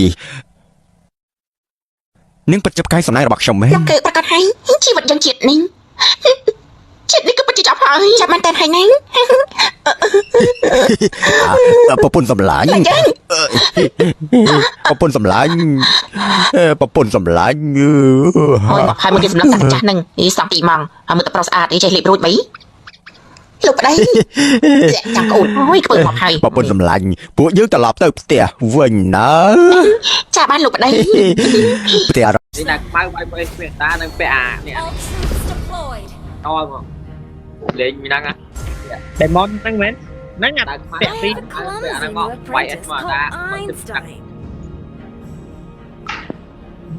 នាងពិតជាផ្កាយសំណាងរបស់ខ្ញុំមែន លោកគឺប្រកាសហើយជីវិតយើងជាតិនេះជាតិនេះក៏ពិតជាចាប់ហើយចាប់បានតែហើយណា ប្រពន្ធសម្លាញ់ប្រពន្ធសម្លាញ់ប្រពន្ធសម្លាញ់ អូយមកហើយមកគេសម្រាប់តាចាស់នឹងសងទីម៉ងហើយមើលតែប្រុសស្អាតអីចេះលេបរួចបីលោកប្តីចាំកូនអូយធ្វើមកហើយ ប្រពន្ធសម្លាញ់ពួកយើងត្រឡប់ទៅផ្ទះវិញណា ចាបានលោកប្តី ផ្ទះ នេះណាខ្មៅឲ្យមើលស្មានតានឹងពាក់អានេះតមកលេងមានហ្នឹង Demon ហ្នឹងមែន nắng ngập Tại bẹt I đi have a clumsy nó new ngon quay apprentice mà called ra Einstein.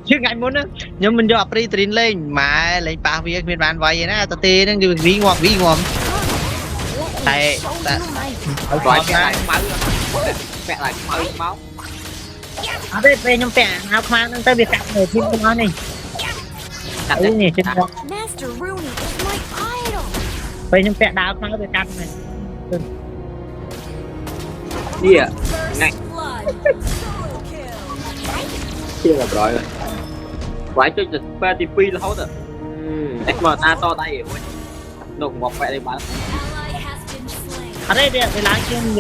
chứ ngày muốn á nhưng mình cho pri trin lên mà lên pa việc miền bàn vậy nè tao tê nó ví ngon tại tại rồi cái máu mẹ lại máu ở đây về nhom bẹt áo khoang tới việc cắt người thêm cái này cắt đấy nhỉ trên đó Master Rooney is my idol. về nhom bẹt áo khoang việc cắt này đi à ngay Blood. chưa là rồi quái cho dịch PTP là hốt rồi ta to tay nổ ngọc vậy đây bạn Ally has been slain. ở đây về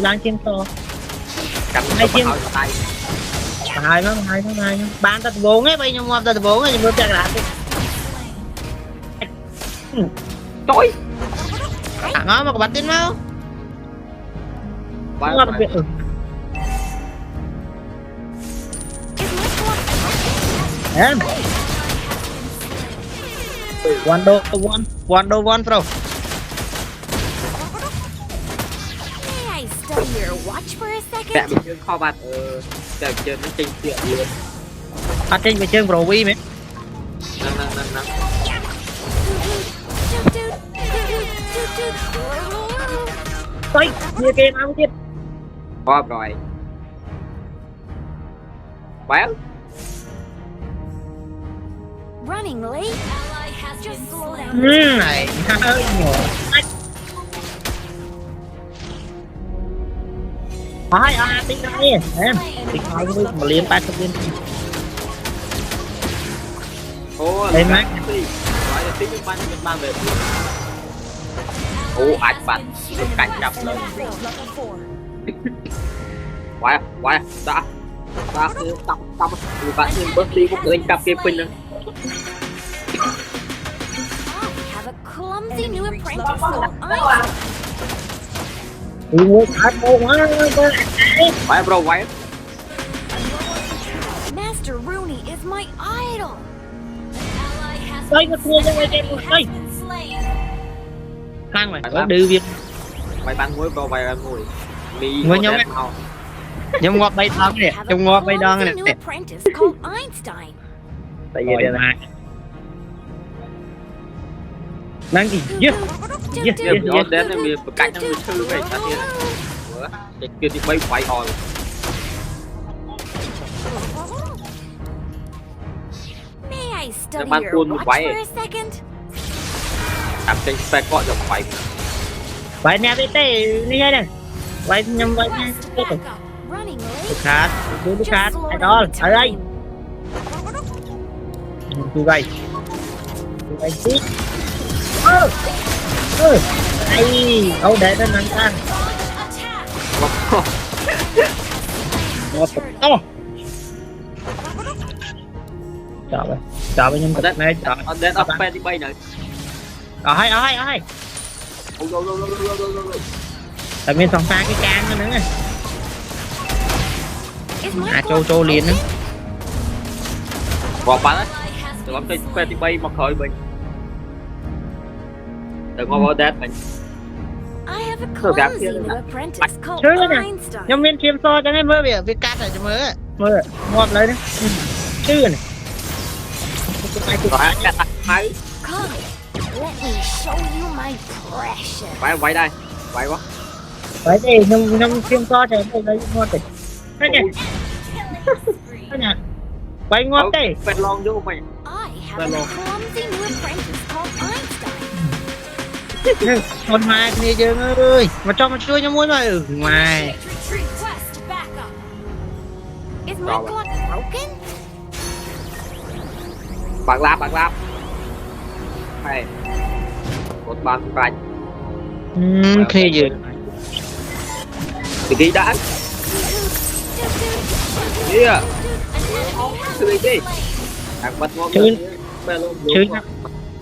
láng trên to cầm Hai tay tay hai nó ban ta bốn ấy bây nhom ta bốn ấy mới bẹt lại trời ngon mà có bắn tin mau quá ngon biệt em one bro May I study your watch for a mẹ second? mình chơi kho bạc chơi chơi nó chênh chuyện luôn ở trên về chơi pro vi mấy năm ơi như game ăn tiếp kho rồi quán Running late? Ally has just slow down. này hơi nhỏ ai tính đây em tính nói với một liên ba trăm liên ô đây má gọi là tiếng ban mình ban về ô anh bạn được cảnh chập lên quay ta cứ tập bạn nhưng bớt đi cũng lên cặp game pin nữa I have a clumsy new apprentice called Einstein. mua cả mua quá quay bro quay Master Rooney is my idol. Ally has đây có thua cho đây đây khang mày có đưa việc quay ban muối bro quay ban muối mì Muối nhóm ấy. nhưng ngọt bay đón này have a trong ngọt bay đón clumsy này new apprentice called Einstein. tại vì đây này đang gì dứt giờ nó đến là vì cảnh nó thư về ta tiền để kia thì bay quay hồi May I study bạn your tuôn một watch quái for a second? làm trên spec gọi được quay vậy nè cái tê như thế này vậy nhầm vậy nè Running late? khát cứ Just khát slow ở down đó your ở đây time. tôi vậy tí đây đâu để nó nặng tan một chào với nhầm này chào ở đến ở phe thì bay nữa ở hai tại vì thằng pha cái can nữa Is my à blood châu liền nữa broken? vòng bắn á Ally has từ been lắm trên phe thì bay mà khởi mình đừng có đét mình I have a Thử gạt clumsy kia new nè. apprentice called Chứ nè. Einstein. nhầm viên chim so cho nên mơ việc cắt này cho mơ ngọt lấy đấy chứ này rồi cắt máy Come, let me show you my precious. quay đây quay quá vậy thì nhầm chim so cho nên lấy ngọt đấy thế nhỉ thế nhỉ vậy ngọt đấy phe lon vô mày I have a clumsy new apprentice called Einstein. con mai này chứ ơi mà cho mà chui cho muối mà ngoài Request backup. Is my Rồi. blood broken? bạn lap này một bàn rạch khi gì thì đi đã đi à cứ đi thằng bắt ngon Chứ- phe lon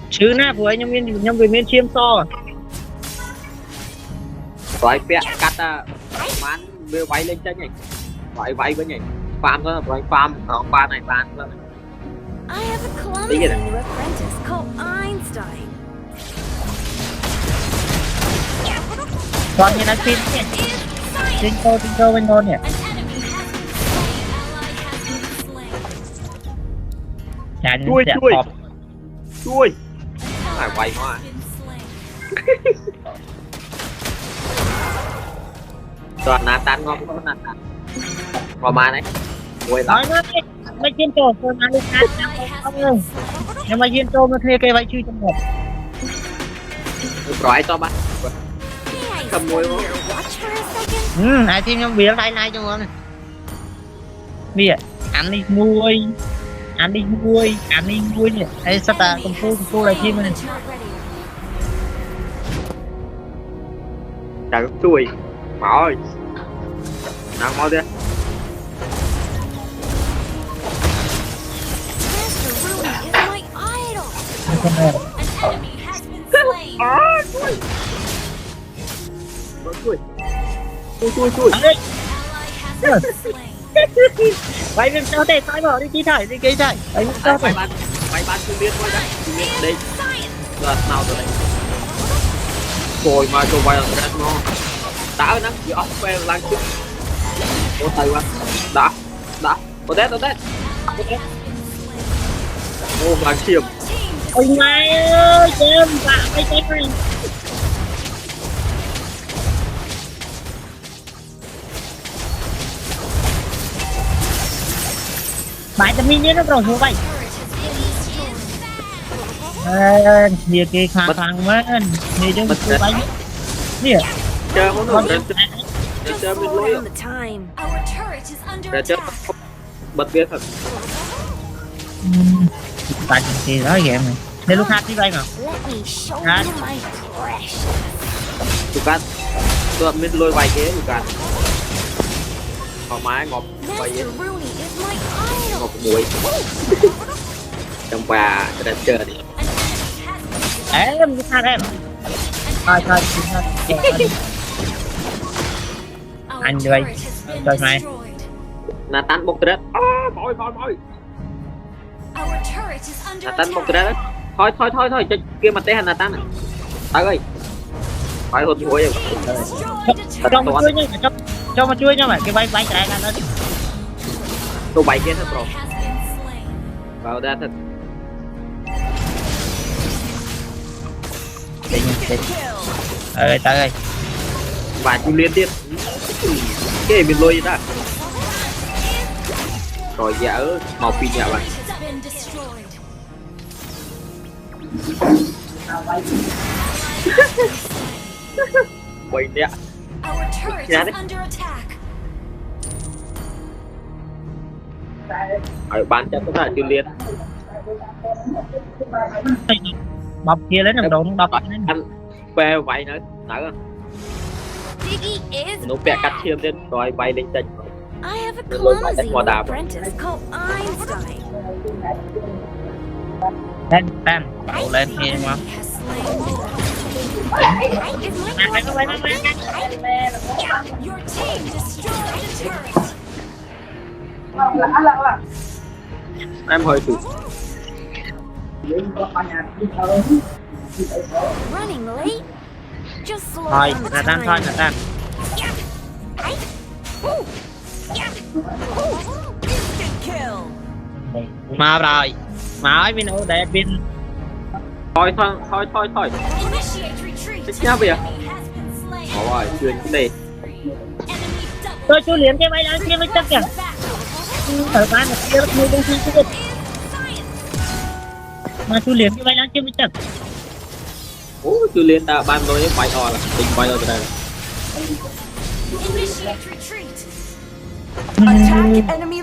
chứ na của anh nhầm viên chim so rồi phe cắt mán đưa váy lên chân nhỉ váy với nhỉ farm đó rồi farm farm này farm I have a clumsy Ý gì nè? new apprentice called Einstein. còn như nó phim Is science. tinh tô bên ngôn nè An enemy has been slain. Ally has been slain. chả Chui, sẽ chui. họp Chui. Ally quay has quá. been slain. Toàn nát tan ngon cũng nát tan. Vào mà đấy. Ui nói lắm. nó mấy chuyên trộn tôi mang đi ăn Ally has không been ơi slain. nhưng mà chuyên trộn nó thuê cây váy chui trong một Rồi ai to ba. May I Cầm stand môi here không? watch for a second? ai team trong bia tay này trong nó này bia ăn đi nuôi ăn đi nuôi nè ai sao ta công phu là chim này Turret ready. Chả có chui. Má ơi. Nào mau đi. Master Rooney is my idol. An enemy has been slain. Chui. Chui. Ê, Ally has been slain. vậy mình sao để sai bỏ đi chi thải đi cây thải vậy mình sao Mày phải bán chui liên thôi đấy. Chui liên đây. Science. Giờ nào rồi đấy. Rồi mà cho vay là rất ngon. Đã nó chỉ off về lang chút. Ô tay quá. Đã. Có tết. Ô lang chiêm. ôi mai ơi em bạn cái này bạn tầm nhìn nó rồi như vậy nhiều kỳ khang quá nhiều đứa cứ bánh nè Chơi món con đồ Just chơi mình slow lôi. down the time. Our turret is under Để chơi attack. bật biết thật. bạn thì đó vậy mà để lúc hát đi vậy mà Let me show Hả? you my precious. Bukan. Tuh mình lôi vài ghế bukan. Ngọc mái ngọc vài ghế. Master Rooney is my idol. Ngọc muối. Trong bà đã chơi đi. An enemy has been em lúc hát em thôi Our Anh turret vậy. has been Trời mày. destroyed. Là tan bốc trét. Mỏi. Our turret is under Là tan bốc attack. trét. Thôi cho kia mà té hành là tan à. Tới ơi. Phải hụt muối rồi. Destroyed a cho turret. mà chui nha cho mà chui nha mày cái bay chạy ra lên Tôi bày kia thôi bro. Has been slain. Vào ra thật. đi ơi tới ơi Và chú liên tiếp. Cái mình lôi ra. Rồi dở màu pin nhà bạn. Turret has been destroyed. Quay nè. Our turret Dạ is đấy. under attack. Ở bán chắc có thể chú liên. bọc kia lấy nằm đồ nó bọc lên Anh về vậy nữa. Nở. Diggy is Nó bẻ cắt back. thêm lên rồi bay lên trên. I have a Nó lôi vào clumsy đánh mò little đạp. apprentice called Einstein. lên bậu lên kia mà Enemy has slain. Is my Your team destroyed a turret. Em hơi tụt. Running late? Just slow thôi down the là đang thôi time. là đang Instant kill. mà rồi mà ơi bên để bên Thôi. Initiate retreat. Thích nhá bây giờ. Enemy has been slain. Rồi truyền cái này. Enemy double. tôi chui liền cái bay lên kia mới chắc kìa thời gian là kia nó không chi chứ Science. mà chui liền cái bay lên kia mới chắc Ủa chú liên ta ban đôi bay to là tình bay ở đây. Initiate retreat.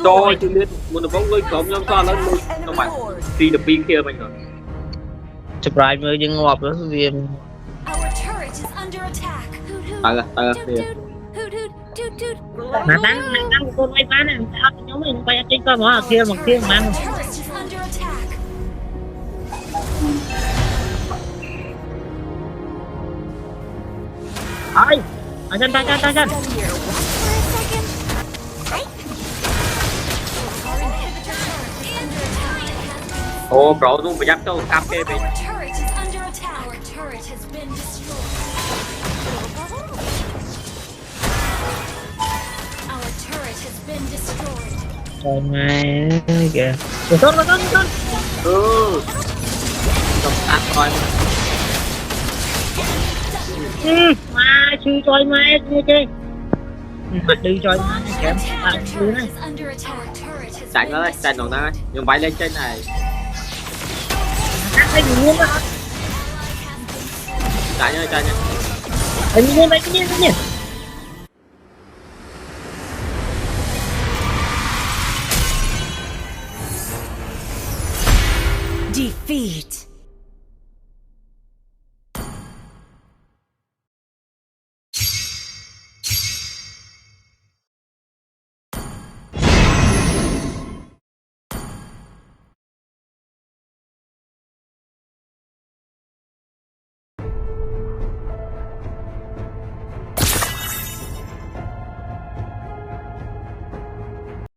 Rồi chú liên muốn được bóng lôi cổng nhóm to lớn luôn. Không phải. Khi được pin kia mình rồi. surprise mới dừng ngọt nữa vì Our turret is under attack. Tới Toot kìa. toot. Toot toot. mà tăng con bay bán này nhóm mình bay trên coi mà kia mà kia mà Our turret is under attack. ơi ở chân tay chân Stand here. Watch for a second. Our inhibitor turret is under attack. Ồ bro luôn phải dắt cho cam kê bị. Our turret is under attack. Our turret has been destroyed. been destroyed. Trời mày kìa. Rồi con. Trong sát coi. Mà sư trời mày kia. Mặt đi trời mày kém. Our tower is under attack. Turret has Chạy been ơi, chạy nó ơi. Nhưng bay lên trên này. Cắt lên luôn đó. Chạy nha. Anh nhìn đây cái nhìn. defeat.